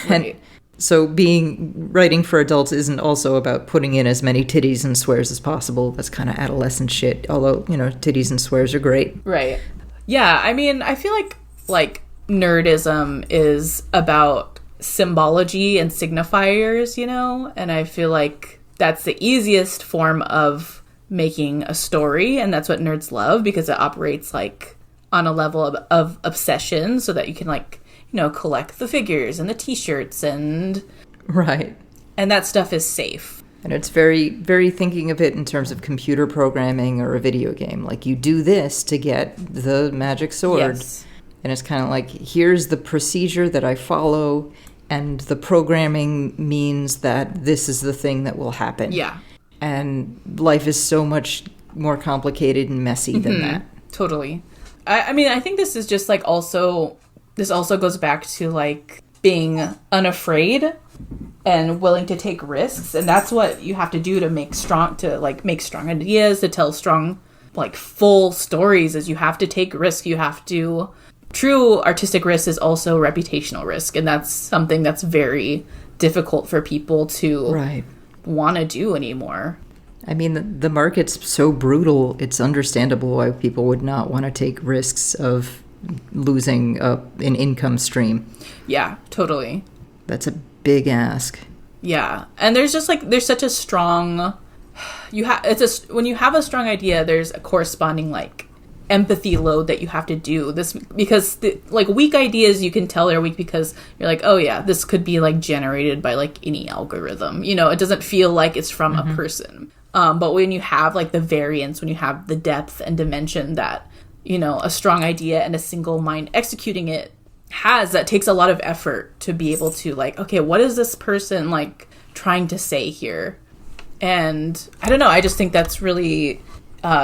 Right. And so writing for adults isn't also about putting in as many titties and swears as possible. That's kind of adolescent shit. Although, you know, titties and swears are great. Right. Yeah, I mean, I feel like nerdism is about symbology and signifiers, you know? And I feel like that's the easiest form of making a story, and that's what nerds love because it operates like on a level of obsession, so that you can, like, you know, collect the figures and the t-shirts and right, and that stuff is safe. And it's very, very thinking of it in terms of computer programming or a video game. Like, you do this to get the magic sword. Yes. And it's kind of like, here's the procedure that I follow, and the programming means that this is the thing that will happen. Yeah. And life is so much more complicated and messy than that. Totally. I mean, I think this is just like this also goes back to like being unafraid and willing to take risks. And that's what you have to do to make strong ideas, to tell strong, like, full stories, is you have to take risk. You have to, true artistic risk is also reputational risk. And that's something that's very difficult for people to want to do anymore. I mean, the market's so brutal, it's understandable why people would not want to take risks of losing an income stream. Yeah, totally. That's a big ask. Yeah. And there's such a strong, when you have a strong idea, there's a corresponding, like, empathy load that you have to do this, because like weak ideas, you can tell they're weak because you're like, oh yeah, this could be like generated by like any algorithm, you know, it doesn't feel like it's from a person. But when you have like the variance, when you have the depth and dimension that, you know, a strong idea and a single mind executing it has, that takes a lot of effort to be able to, like, okay, what is this person like trying to say here? And I don't know, I just think that's really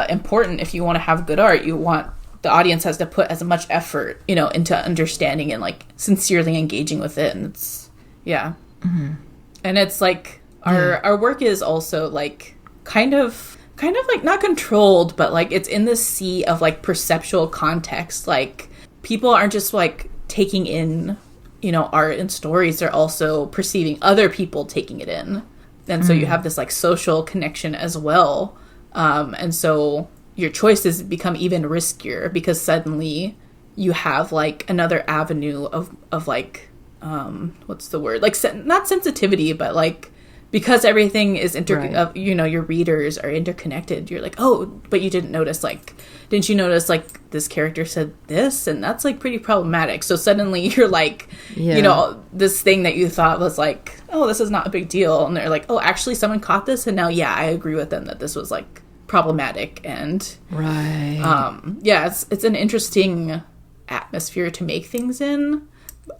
important. If you want to have good art, the audience has to put as much effort, you know, into understanding and like sincerely engaging with it. And it's, yeah. Mm-hmm. And it's like our work is also like kind of like not controlled, but like it's in this sea of like perceptual context. Like people aren't just like taking in, you know, art and stories, they're also perceiving other people taking it in. And so you have this like social connection as well. And so your choices become even riskier because suddenly you have like another avenue of like, what's the word? Like not sensitivity, but like because everything is Right. your readers are interconnected. You're like, oh, but you didn't notice, like, didn't you notice, like, this character said this, and that's, like, pretty problematic. So suddenly you're like, this thing that you thought was like, oh, this is not a big deal, and they're like, oh, actually someone caught this, and now I agree with them that this was, like, problematic. And Right. it's an interesting atmosphere to make things in.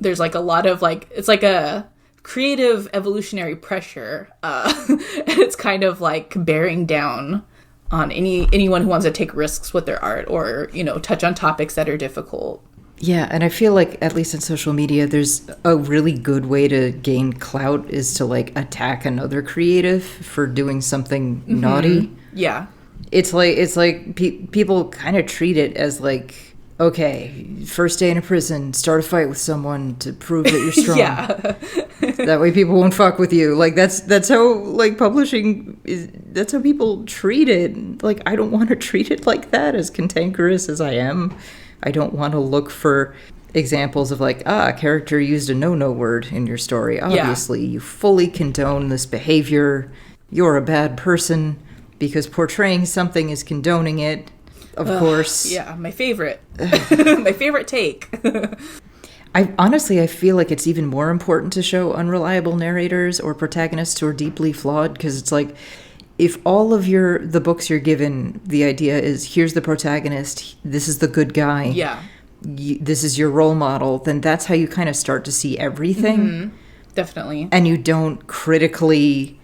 There's, like, a lot of, like, it's like a creative evolutionary pressure, and it's kind of like bearing down on anyone who wants to take risks with their art, or touch on topics that are difficult. Yeah, and I feel like, at least in social media, there's a really good way to gain clout is to, like, attack another creative for doing something naughty. Yeah. It's like people kind of treat it as, like, okay, first day in a prison, start a fight with someone to prove that you're strong. Yeah. That way people won't fuck with you. Like, that's how, like, publishing is, that's how people treat it. Like, I don't want to treat it like that, as cantankerous as I am. I don't want to look for examples of, like, a character used a no word in your story. Obviously, you fully condone this behavior. You're a bad person because portraying something is condoning it. Of course. Yeah, my favorite. My favorite take. I feel like it's even more important to show unreliable narrators or protagonists who are deeply flawed, because it's like, if all of the books you're given, the idea is, here's the protagonist, this is the good guy, Yeah. this is your role model, then that's how you kind of start to see everything. Mm-hmm. Definitely. And you don't critically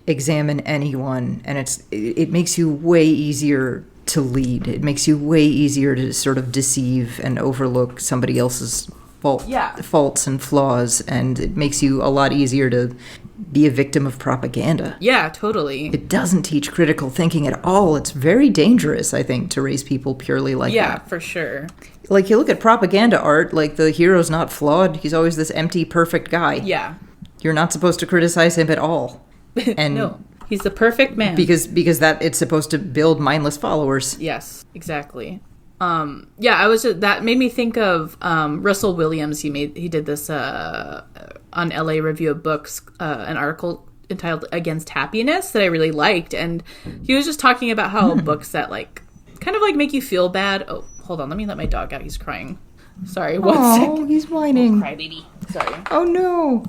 examine anyone, and it makes you way easier to lead. It makes you way easier to sort of deceive and overlook somebody else's faults and flaws, and it makes you a lot easier to be a victim of propaganda. Yeah, totally. It doesn't teach critical thinking at all. It's very dangerous, I think, to raise people purely like that. Yeah, for sure. Like, you look at propaganda art, like, the hero's not flawed. He's always this empty, perfect guy. Yeah. You're not supposed to criticize him at all. And No, he's the perfect man. because that it's supposed to build mindless followers. Yes, exactly. That made me think of Russell Williams. He did this on LA Review of Books, an article entitled "Against Happiness" that I really liked, and he was just talking about how books that, like, kind of, like, make you feel bad. Oh, hold on, let me let my dog out. He's crying. Sorry, one Oh, he's whining. Cry baby. Sorry. Oh no.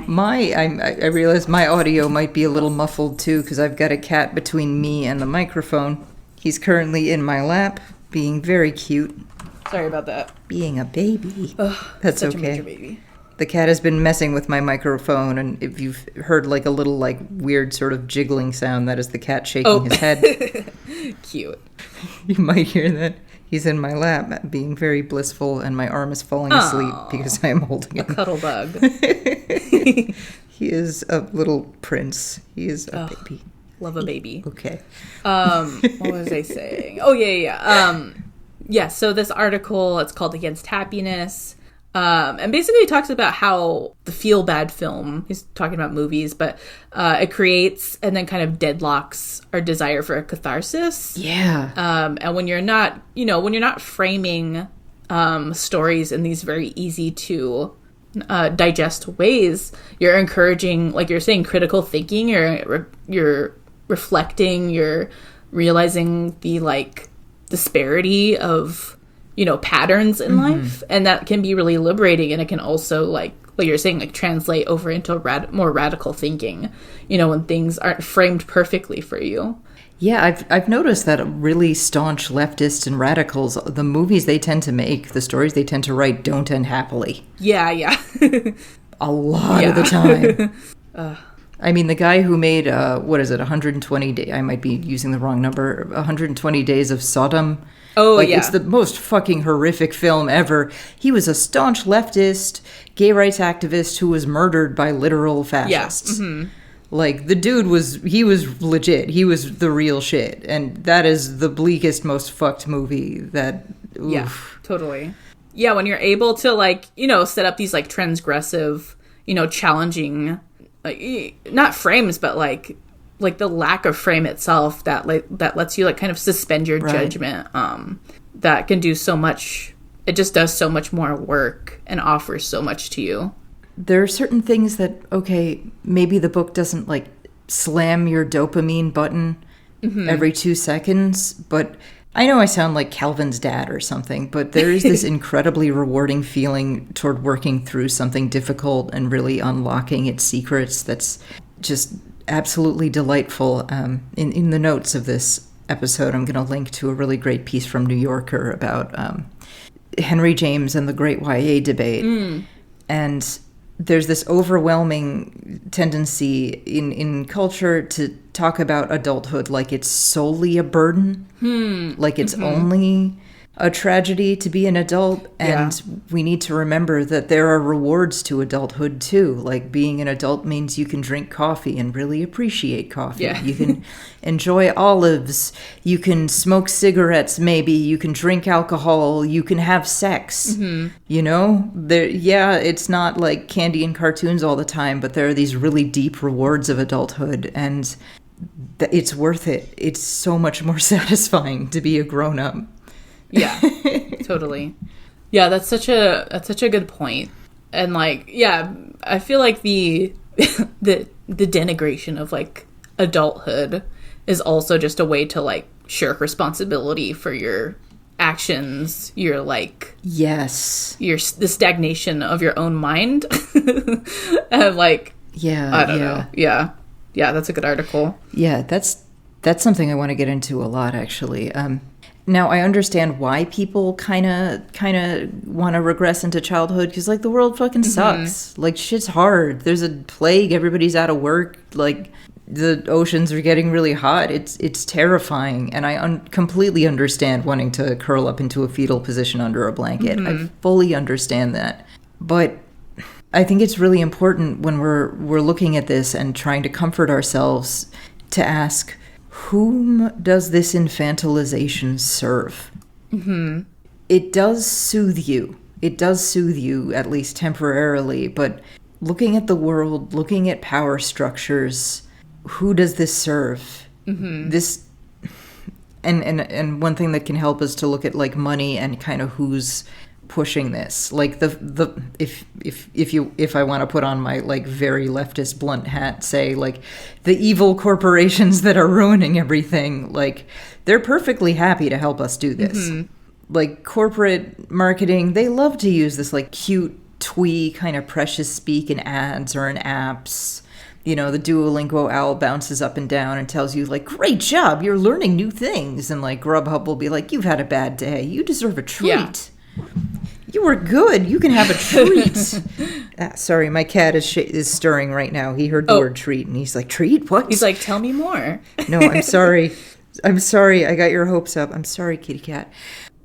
I realize my audio might be a little muffled too, because I've got a cat between me and the microphone. He's currently in my lap, being very cute, Sorry about that. being a baby. Ugh, That's such okay. a major baby. The cat has been messing with my microphone, and if you've heard, like, a little, like, weird sort of jiggling sound, that is the cat shaking his head. Cute. You might hear that. He's in my lap, being very blissful, and my arm is falling asleep because I am holding A him. cuddle bug. He is a little prince. He is a baby. Love a baby. Okay. What was I saying? Oh, yeah. So this article, it's called Against Happiness. And basically it talks about how the feel-bad film, he's talking about movies, but it creates and then kind of deadlocks our desire for a catharsis. Yeah. And when you're not, when you're not framing stories in these very easy to digest ways, you're encouraging, like you're saying, critical thinking, you're reflecting, you're realizing the, like, disparity of patterns in life, and that can be really liberating, and it can also, like you're saying, like, translate over into more radical thinking, when things aren't framed perfectly for you. Yeah, I've noticed that really staunch leftists and radicals, the movies they tend to make, the stories they tend to write, don't end happily. Yeah. A lot of the time. I mean, the guy who made, 120 days, I might be using the wrong number, 120 Days of Sodom. Oh, yeah. It's the most fucking horrific film ever. He was a staunch leftist, gay rights activist who was murdered by literal fascists. Yeah. Mm-hmm. Like, the dude was legit. He was the real shit. And that is the bleakest, most fucked movie that, oof. Yeah, totally. Yeah, when you're able to, like, set up these, like, transgressive, challenging, like, not frames, but, like the lack of frame itself that lets you, like, kind of suspend your judgment, that can do so much. It just does so much more work and offers so much to you. there are certain things that, okay, maybe the book doesn't like slam your dopamine button every 2 seconds, but I know I sound like Calvin's dad or something, but there is this incredibly rewarding feeling toward working through something difficult and really unlocking its secrets that's just absolutely delightful. In the notes of this episode, I'm going to link to a really great piece from New Yorker about Henry James and the Great YA debate. And there's this overwhelming tendency in culture to talk about adulthood like it's solely a burden, like it's only a tragedy to be an adult. And we need to remember that there are rewards to adulthood too. Like being an adult means you can drink coffee and really appreciate coffee. Yeah. You can enjoy olives. You can smoke cigarettes, maybe. You can drink alcohol. You can have sex. You know, it's not like candy and cartoons all the time, but there are these really deep rewards of adulthood, and it's worth it. It's so much more satisfying to be a grown-up. Yeah, totally. Yeah, that's such a good point. And like, yeah, I feel like the denigration of like adulthood is also just a way to like shirk responsibility for your actions, your like the stagnation of your own mind. And like, I don't know. Yeah, that's a good article. Yeah, that's something I want to get into a lot, actually. Now, I understand why people kind of want to regress into childhood, because, like, the world fucking sucks. Like, shit's hard. There's a plague. Everybody's out of work. Like, the oceans are getting really hot. It's terrifying. And I completely understand wanting to curl up into a fetal position under a blanket. I fully understand that. But I think it's really important when we're looking at this and trying to comfort ourselves to ask, whom does this infantilization serve? It does soothe you. It does soothe you, at least temporarily. But looking at the world, looking at power structures, who does this serve? This, and one thing that can help is to look at like money and kind of who's pushing this. Like if I want to put on my like very leftist blunt hat, say like the evil corporations that are ruining everything, like they're perfectly happy to help us do this. Like corporate marketing, they love to use this like cute twee kind of precious speak in ads or in apps. You know, the Duolingo owl bounces up and down and tells you like, great job, you're learning new things. And like Grubhub will be like, you've had a bad day, you deserve a treat. Yeah. You were good. You can have a treat. Sorry, my cat is stirring right now. He heard the word treat, and he's like, treat? What? He's like, tell me more. No, I'm sorry. I'm sorry. I got your hopes up. I'm sorry, kitty cat.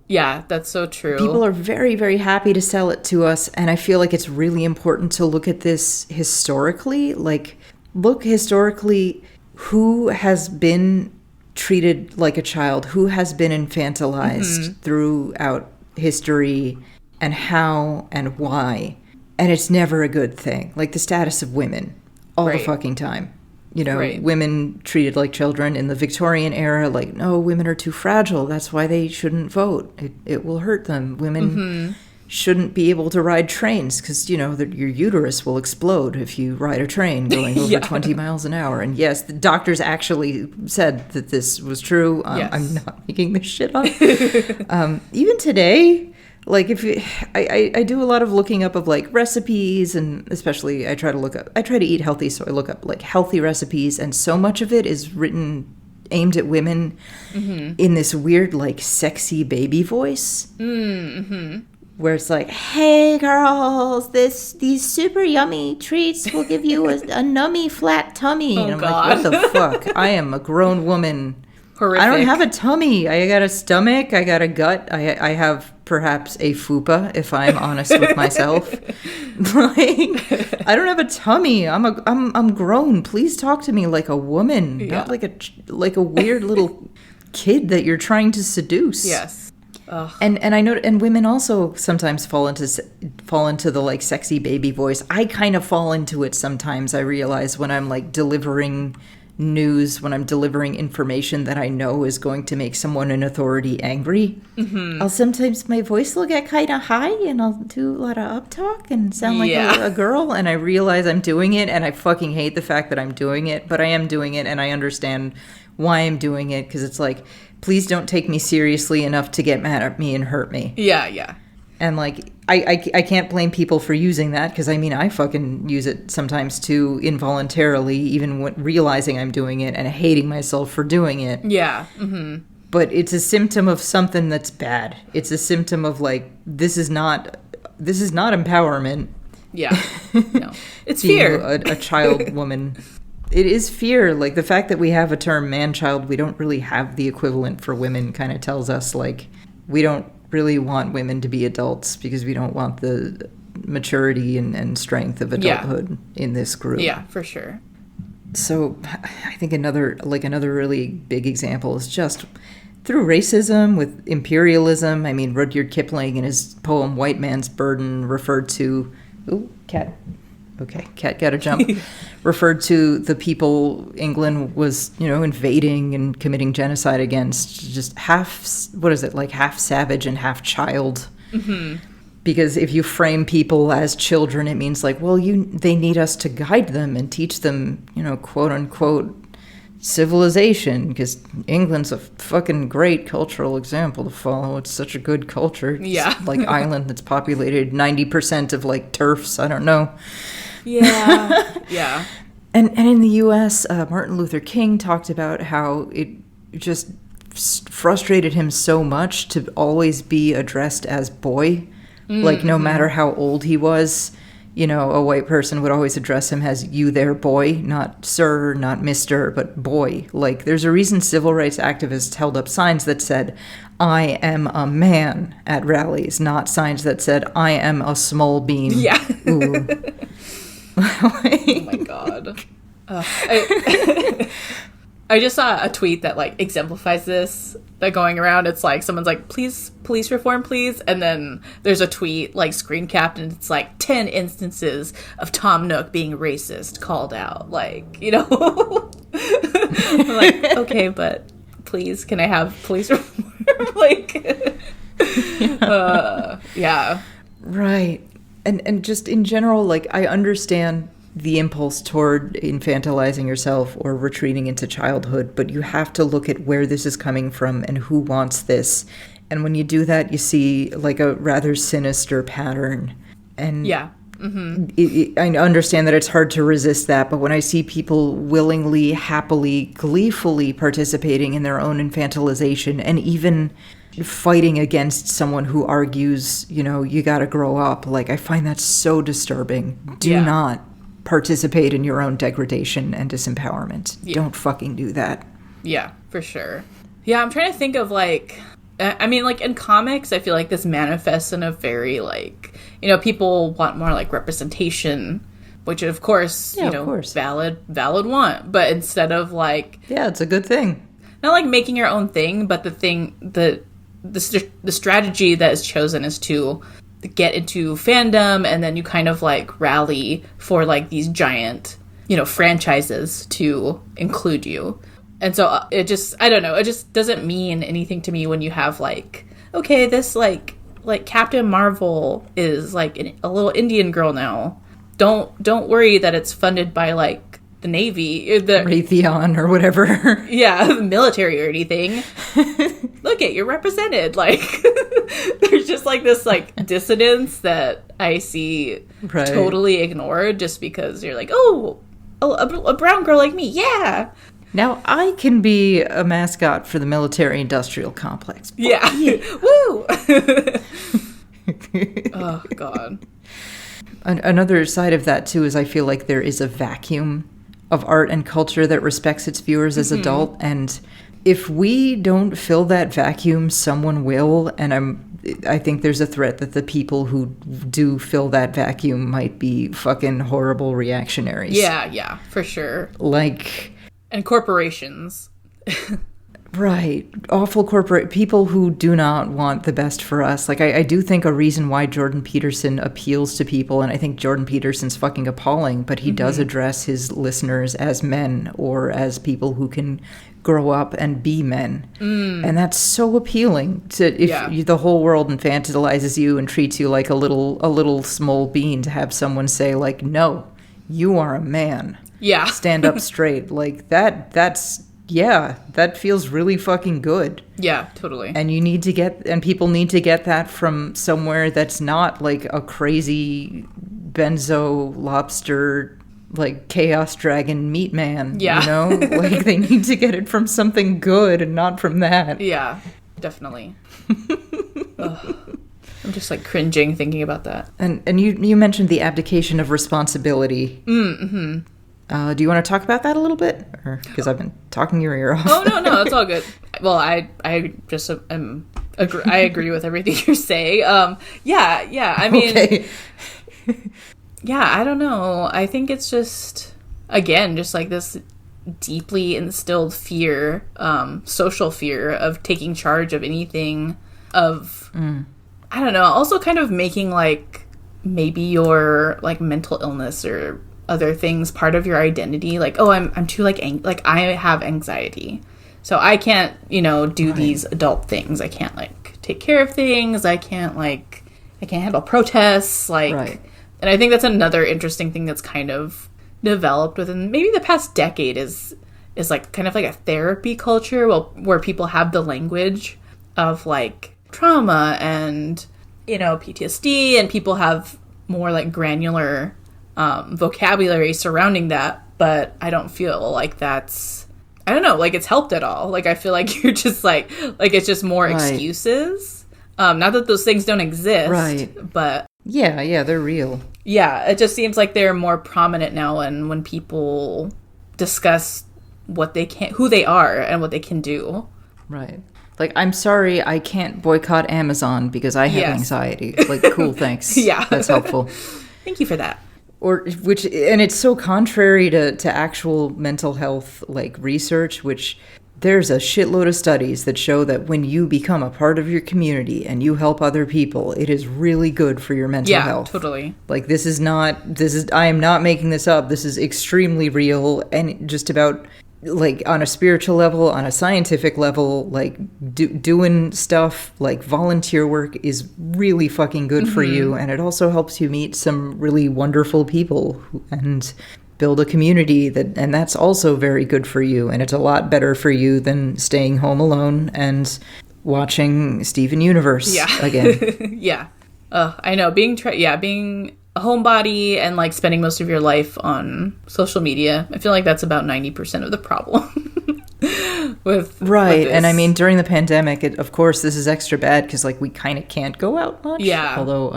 Yeah, that's so true. People are very, very happy to sell it to us, and I feel like it's really important to look at this historically. Like, look historically who has been treated like a child, who has been infantilized throughout history, and how and why. And it's never a good thing. Like the status of women all the fucking time. You know, women treated like children in the Victorian era, like, no, women are too fragile. That's why they shouldn't vote. It will hurt them. Women shouldn't be able to ride trains because, you know, your uterus will explode if you ride a train going over 20 miles an hour. And yes, the doctors actually said that this was true. I'm not making this shit up. Even today, like I do a lot of looking up of like recipes, and especially I try to eat healthy, so I look up like healthy recipes, and so much of it is written aimed at women in this weird like sexy baby voice. Where it's like, hey girls, these super yummy treats will give you a nummy flat tummy. And I'm like, what the fuck? I am a grown woman. Horrific. I don't have a tummy. I got a stomach. I got a gut. I have perhaps a fupa, if I'm honest with myself. Like, I don't have a tummy. I'm grown. Please talk to me like a woman, not like a weird little kid that you're trying to seduce. Yes. Ugh. And I know, and women also sometimes fall into the like sexy baby voice. I kind of fall into it sometimes. I realize when I'm like delivering news, when I'm delivering information that I know is going to make someone in authority angry, I'll sometimes, my voice will get kind of high and I'll do a lot of up talk and sound like a girl, and I realize I'm doing it and I fucking hate the fact that I'm doing it, but I am doing it and I understand why I'm doing it, because it's like, please don't take me seriously enough to get mad at me and hurt me. Yeah. And, like, I can't blame people for using that, because, I mean, I fucking use it sometimes, too, involuntarily, even when realizing I'm doing it and hating myself for doing it. Yeah. But it's a symptom of something that's bad. It's a symptom of, like, this is not empowerment. Yeah. No. It's fear. A child woman. It is fear. Like, the fact that we have a term man-child, we don't really have the equivalent for women, kind of tells us, like, we don't really want women to be adults because we don't want the maturity and strength of adulthood in this group. Yeah, for sure. So I think another really big example is just through racism with imperialism. I mean, Rudyard Kipling in his poem White Man's Burden referred to... Ooh, cat. Okay, cat got a jump. Referred to the people England was, invading and committing genocide against, just half savage and half child. Because if you frame people as children, it means like, well, they need us to guide them and teach them, quote unquote, civilization, because England's a fucking great cultural example to follow. It's such a good culture. Yeah. It's like island that's populated 90% of like turfs. I don't know. Yeah. Yeah. And in the U.S., Martin Luther King talked about how it just frustrated him so much to always be addressed as boy. Like, no matter how old he was, a white person would always address him as you there, boy, not sir, not mister, but boy. Like, there's a reason civil rights activists held up signs that said, I am a man at rallies, not signs that said, I am a small bean. Yeah. Ooh. Oh my god. I just saw a tweet that like exemplifies this, that going around. It's like someone's like, please, police reform, please. And then there's a tweet like screen capped and it's like 10 instances of Tom Nook being racist called out. Like, I'm like, okay, but please, can I have police reform? Like, yeah. Right. And just in general, like, I understand the impulse toward infantilizing yourself or retreating into childhood, but you have to look at where this is coming from and who wants this. And when you do that, you see, like, a rather sinister pattern. And yeah. I understand that it's hard to resist that, but when I see people willingly, happily, gleefully participating in their own infantilization and even fighting against someone who argues, you gotta grow up, like, I find that so disturbing. Do not participate in your own degradation and disempowerment. Yeah. Don't fucking do that. Yeah, for sure. Yeah, I'm trying to think of, like, I mean, like, in comics, I feel like this manifests in a very, like, people want more, like, representation, which, of course, of course. valid want, but instead of, like... Yeah, it's a good thing. Not, like, making your own thing, but the strategy that is chosen is to get into fandom, and then you kind of like rally for like these giant franchises to include you. And so it just, I don't know, it just doesn't mean anything to me when you have like, okay, this like Captain Marvel is like a little Indian girl now. Don't worry that it's funded by like the Navy, the Raytheon or whatever. Yeah, the military or anything. Look you're represented. Like, there's just like this like dissonance that I see totally ignored just because you're like, oh, a brown girl like me, yeah. Now I can be a mascot for the military-industrial complex. Yeah. Woo! Oh, God. Another side of that, too, is I feel like there is a vacuum of art and culture that respects its viewers as adult, and if we don't fill that vacuum, someone will, and I think there's a threat that the people who do fill that vacuum might be fucking horrible reactionaries. Yeah, for sure. Like... And corporations. Right. Awful corporate people who do not want the best for us. Like, I do think a reason why Jordan Peterson appeals to people, and I think Jordan Peterson's fucking appalling, but he does address his listeners as men or as people who can grow up and be men. And that's so appealing to the whole world infantilizes you and treats you like a little small bean, to have someone say, like, no, you are a man. Yeah. Stand up straight. Like, that feels really fucking good. Yeah, totally. And people need to get that from somewhere that's not like a crazy benzo lobster, like chaos dragon meat man. Yeah. You know? Like, they need to get it from something good and not from that. Yeah, definitely. Ugh. I'm just like cringing thinking about that. And you mentioned the abdication of responsibility. Mm-hmm. Do you want to talk about that a little bit? Because I've been talking your ear off. Oh, no, it's all good. Well, I just I agree with everything you're saying. Yeah, I mean... Okay. Yeah, I don't know. I think it's just, again, just like this deeply instilled fear, social fear of taking charge of anything, I don't know, also kind of making, like, maybe your, like, mental illness or other things part of your identity. Like, oh, I'm too, like I have anxiety, so I can't, do these adult things. I can't, like, take care of things. I can't handle protests, like... Right. And I think that's another interesting thing that's kind of developed within maybe the past decade is like kind of like a therapy culture where people have the language of like trauma and, PTSD, and people have more like granular vocabulary surrounding that. But I don't feel like that's, I don't know, like it's helped at all. Like I feel like you're just like it's just more excuses. Not that those things don't exist, right? But yeah, they're real. Yeah, it just seems like they're more prominent now, and when people discuss who they are and what they can do. Right. Like, I'm sorry, I can't boycott Amazon because I have anxiety. Like, cool, thanks. Yeah. That's helpful. Thank you for that. And it's so contrary to actual mental health, like, research, which there's a shitload of studies that show that when you become a part of your community and you help other people, it is really good for your mental health. Yeah, totally. Like, I am not making this up. This is extremely real, and just about, like, on a spiritual level, on a scientific level, like, doing stuff like volunteer work is really fucking good for you, and it also helps you meet some really wonderful people and build a community and that's also very good for you, and it's a lot better for you than staying home alone and watching Steven Universe again. Yeah. I know, being a homebody and like spending most of your life on social media, I feel like that's about 90% of the problem. with this. And I mean, during the pandemic, of course this is extra bad because like we kind of can't go out much. Yeah. Although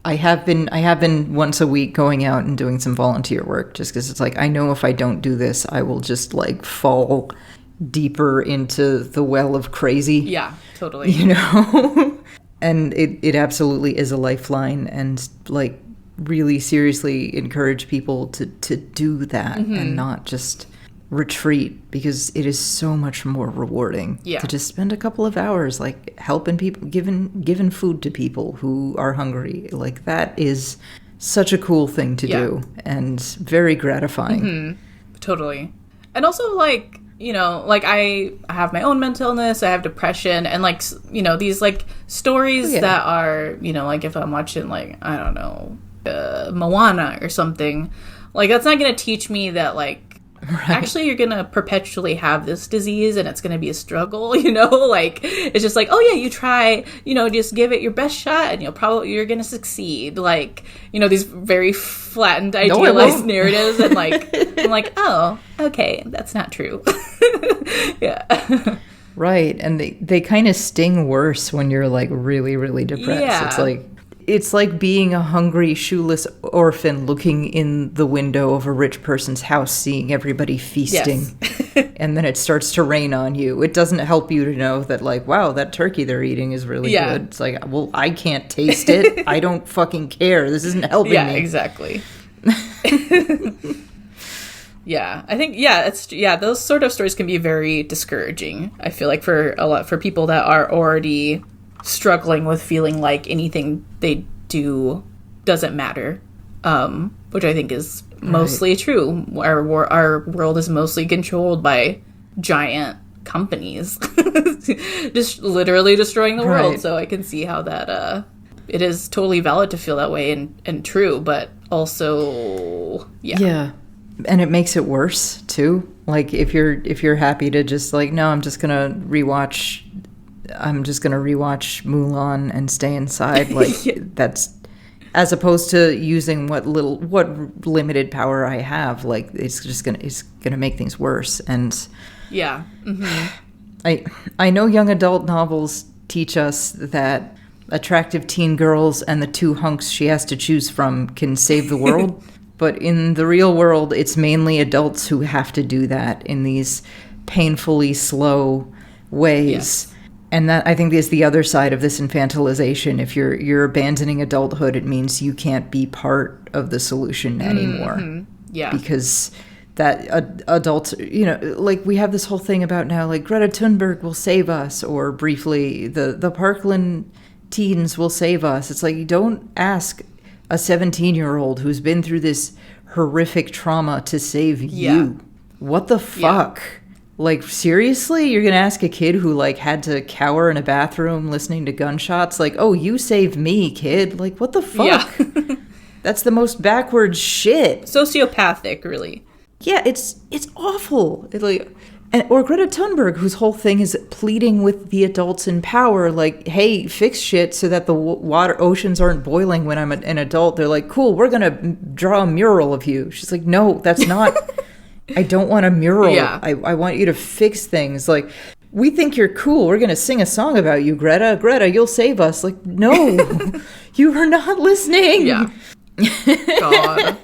I have been once a week going out and doing some volunteer work, just because it's like, I know if I don't do this, I will just like fall deeper into the well of crazy. Yeah, totally. And it absolutely is a lifeline, and like really seriously encourage people to do that and not just retreat, because it is so much more rewarding to just spend a couple of hours like helping people, giving food to people who are hungry. Like, that is such a cool thing to do and very gratifying. Totally. And also, like, like I have my own mental illness, I have depression, and like, these like stories that are, like if I'm watching like, I don't know, Moana or something, like that's not going to teach me that like, actually you're gonna perpetually have this disease and it's gonna be a struggle, like it's just like, oh yeah, you try, just give it your best shot and you're gonna succeed, like, these very flattened idealized narratives, and like I'm like, oh, okay, that's not true. Yeah. Right. And they kind of sting worse when you're like really, really depressed. It's like being a hungry, shoeless orphan looking in the window of a rich person's house, seeing everybody feasting. Yes. And then it starts to rain on you. It doesn't help you to know that, like, wow, that turkey they're eating is really good. It's like, well, I can't taste it. I don't fucking care. This isn't helping me. Yeah, exactly. Yeah, I think those sort of stories can be very discouraging. I feel like for people that are already struggling with feeling like anything they do doesn't matter, which I think is mostly true. Our world is mostly controlled by giant companies, just literally destroying the world. So I can see how that it is totally valid to feel that way and true, but also yeah, and it makes it worse too. Like if you're happy to just like, no, I'm just gonna rewatch Mulan and stay inside, like that's, as opposed to using what limited power I have, like it's gonna make things worse. And yeah, I know young adult novels teach us that attractive teen girls and the two hunks she has to choose from can save the world. But in the real world, it's mainly adults who have to do that in these painfully slow ways. Yes. And that, I think, is the other side of this infantilization. If you're abandoning adulthood, it means you can't be part of the solution anymore. Mm-hmm. Yeah. Because that adults, like we have this whole thing about now, like Greta Thunberg will save us, or briefly, the Parkland teens will save us. It's like, you don't ask a 17-year-old who's been through this horrific trauma to save you. What the fuck? Yeah. Like, seriously? You're gonna ask a kid who, like, had to cower in a bathroom listening to gunshots? Like, oh, you saved me, kid. Like, what the fuck? Yeah. That's the most backwards shit. Sociopathic, really. Yeah, it's awful. Or Greta Thunberg, whose whole thing is pleading with the adults in power, like, hey, fix shit so that the oceans aren't boiling when I'm an adult. They're like, cool, we're going to draw a mural of you. She's like, no, that's not, I don't want a mural. Yeah. I want you to fix things. Like, we think you're cool. We're going to sing a song about you, Greta. Greta, you'll save us. Like, no, you are not listening. Yeah. God.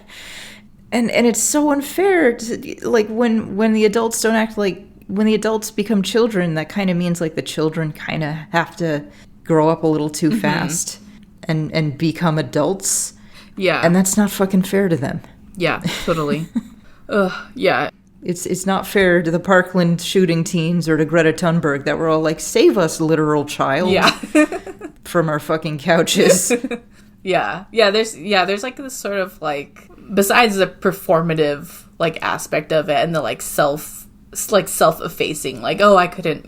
And it's so unfair to, like, when the adults don't act like, when the adults become children, that kind of means like the children kind of have to grow up a little too fast and become adults. Yeah. And that's not fucking fair to them. Yeah, totally. Yeah. It's not fair to the Parkland shooting teens or to Greta Thunberg that we're all like, save us, literal child. Yeah. From our fucking couches. Yeah. There's like this sort of like, besides the performative like aspect of it and the like self-effacing, like, oh, I couldn't,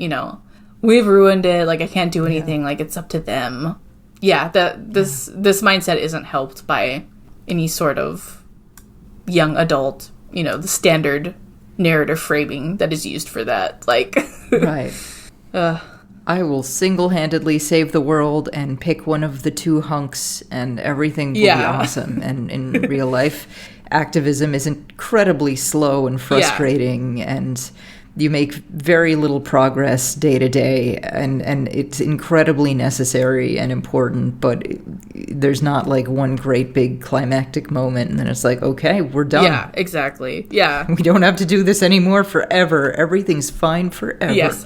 we've ruined it, like I can't do anything, like it's up to them. Yeah, this mindset isn't helped by any sort of young adult, the standard narrative framing that is used for that. Like, right. I will single-handedly save the world and pick one of the two hunks and everything will be awesome. And in real life, activism is incredibly slow and frustrating, and you make very little progress day to day, and it's incredibly necessary and important, but there's not like one great big climactic moment and then it's like, okay, we're done. Yeah, exactly. Yeah. We don't have to do this anymore forever. Everything's fine forever. Yes.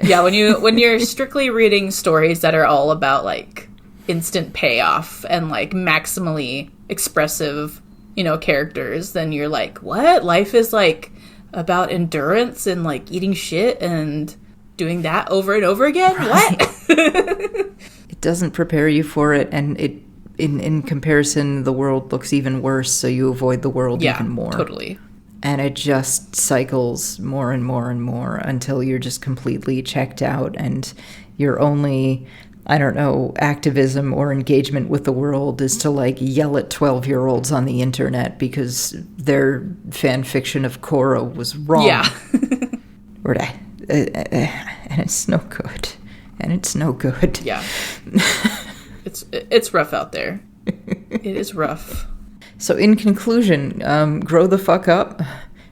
Yeah, when you're strictly reading stories that are all about like instant payoff and like maximally expressive, characters, then you're like, what? Life is like about endurance and like eating shit and doing that over and over again? Right. What? It doesn't prepare you for it, and it in comparison the world looks even worse, so you avoid the world even more. Yeah, totally. And it just cycles more and more and more until you're just completely checked out and your only, I don't know, activism or engagement with the world is to like yell at 12-year-olds on the internet because their fan fiction of Korra was wrong. Yeah. And it's no good. And it's no good. Yeah. It's rough out there. It is rough. So in conclusion, grow the fuck up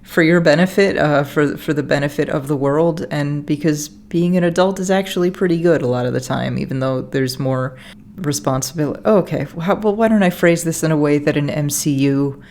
for your benefit, for the benefit of the world, and because being an adult is actually pretty good a lot of the time, even though there's more responsibility. Oh, okay, well, why don't I phrase this in a way that an MCU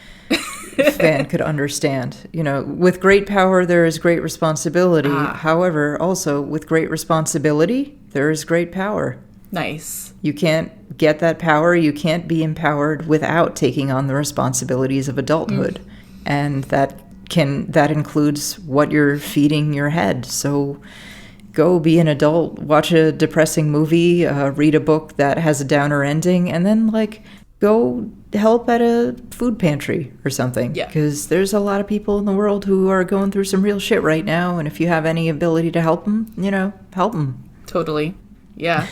fan could understand? With great power, there is great responsibility. However, also, with great responsibility, there is great power. Nice. You can't get that power. You can't be empowered without taking on the responsibilities of adulthood. And that includes what you're feeding your head. So go be an adult, watch a depressing movie, read a book that has a downer ending, and then go help at a food pantry or something. Yeah. Because there's a lot of people in the world who are going through some real shit right now, and if you have any ability to help them, help them. Totally. Yeah.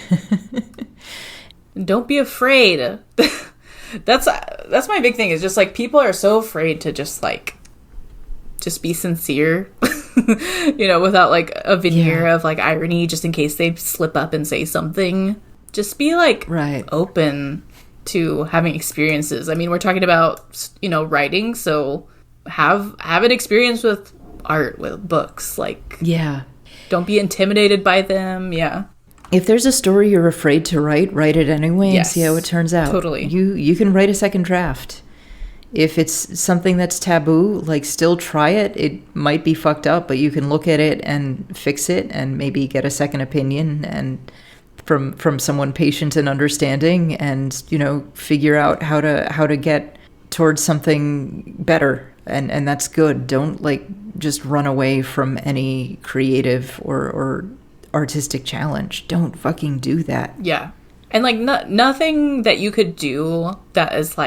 Don't be afraid. That's my big thing, is just people are so afraid to just be sincere, without a veneer of irony, just in case they slip up and say something. Just be right. open to having experiences. I mean, we're talking about, writing, so have an experience with art, with books. Yeah. Don't be intimidated by them. Yeah. If there's a story you're afraid to write it anyway and see how it turns out. Totally. You can write a second draft. If it's something that's taboo, still try it. It might be fucked up, but you can look at it and fix it and maybe get a second opinion and from someone patient and understanding, and figure out how to get towards something better, and that's good. Don't just run away from any creative or artistic challenge. Don't fucking do that. Yeah. And nothing that you could do that is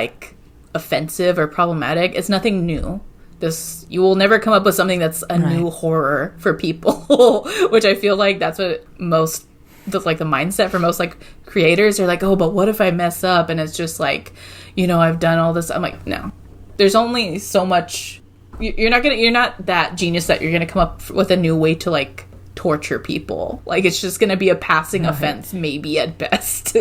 offensive or problematic. It's nothing new. You will never come up with something that's a new horror for people, which I feel that's what most the mindset for most creators are oh, but what if I mess up? And it's just I've done all this. I'm no, there's only so much. You're not that genius that you're gonna come up with a new way to torture people. It's just gonna be a passing offense, maybe at best.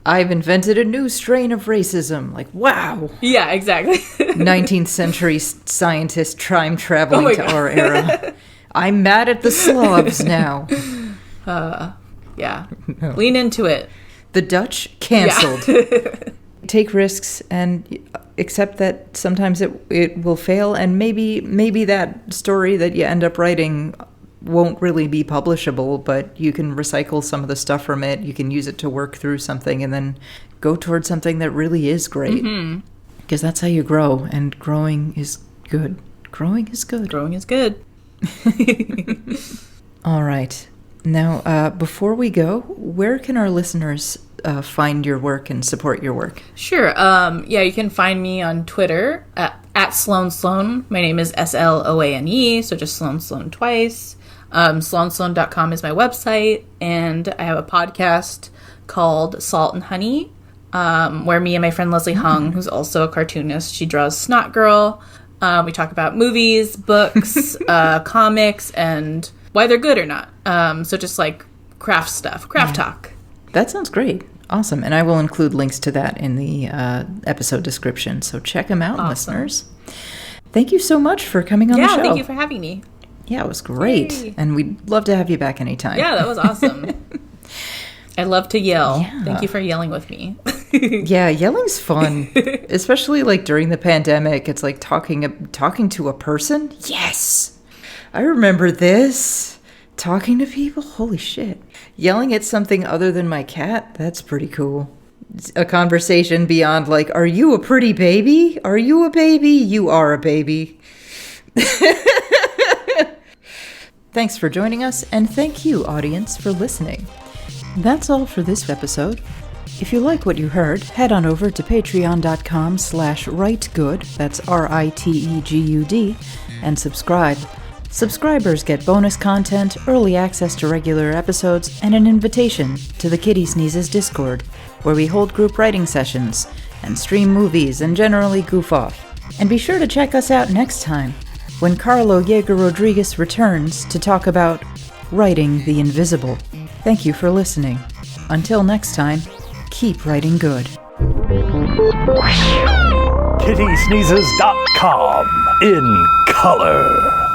I've invented a new strain of racism. Wow. Yeah, exactly. 19th century scientist time traveling to our era. I'm mad at the Slavs now. Yeah. No. Lean into it. The Dutch canceled. Yeah. Take risks and accept that sometimes it will fail, and maybe that story that you end up writing won't really be publishable, but you can recycle some of the stuff from it. You can use it to work through something and then go towards something that really is great. Because that's how you grow, and growing is good. Growing is good. Growing is good. All right. Now, before we go, where can our listeners find your work and support your work? Sure. You can find me on Twitter at Sloane Sloan. My name is Sloane, so just Sloane twice. SloaneSloan.com is my website, and I have a podcast called Salt and Honey, where me and my friend Leslie Hung, who's also a cartoonist, she draws Snot Girl. We talk about movies, books, comics, and why they're good or not. So just craft stuff, craft talk. That sounds great. Awesome. And I will include links to that in the episode description. So check them out, listeners. Thank you so much for coming on the show. Yeah, thank you for having me. Yeah, it was great. Yay. And we'd love to have you back anytime. Yeah, that was awesome. I love to yell. Yeah. Thank you for yelling with me. Yeah, yelling's fun. Especially during the pandemic. It's talking to a person. Yes. I remember this. Talking to people. Holy shit. Yelling at something other than my cat. That's pretty cool. A conversation beyond are you a pretty baby? Are you a baby? You are a baby. Thanks for joining us, and thank you, audience, for listening. That's all for this episode. If you like what you heard, head on over to patreon.com/ritegud, that's RITEGUD, and subscribe. Subscribers get bonus content, early access to regular episodes, and an invitation to the Kitty Sneezes Discord, where we hold group writing sessions, and stream movies, and generally goof off. And be sure to check us out next time, when Carlo Yeager Rodriguez returns to talk about writing the invisible. Thank you for listening. Until next time, keep writing good. KittySneezes.com in color.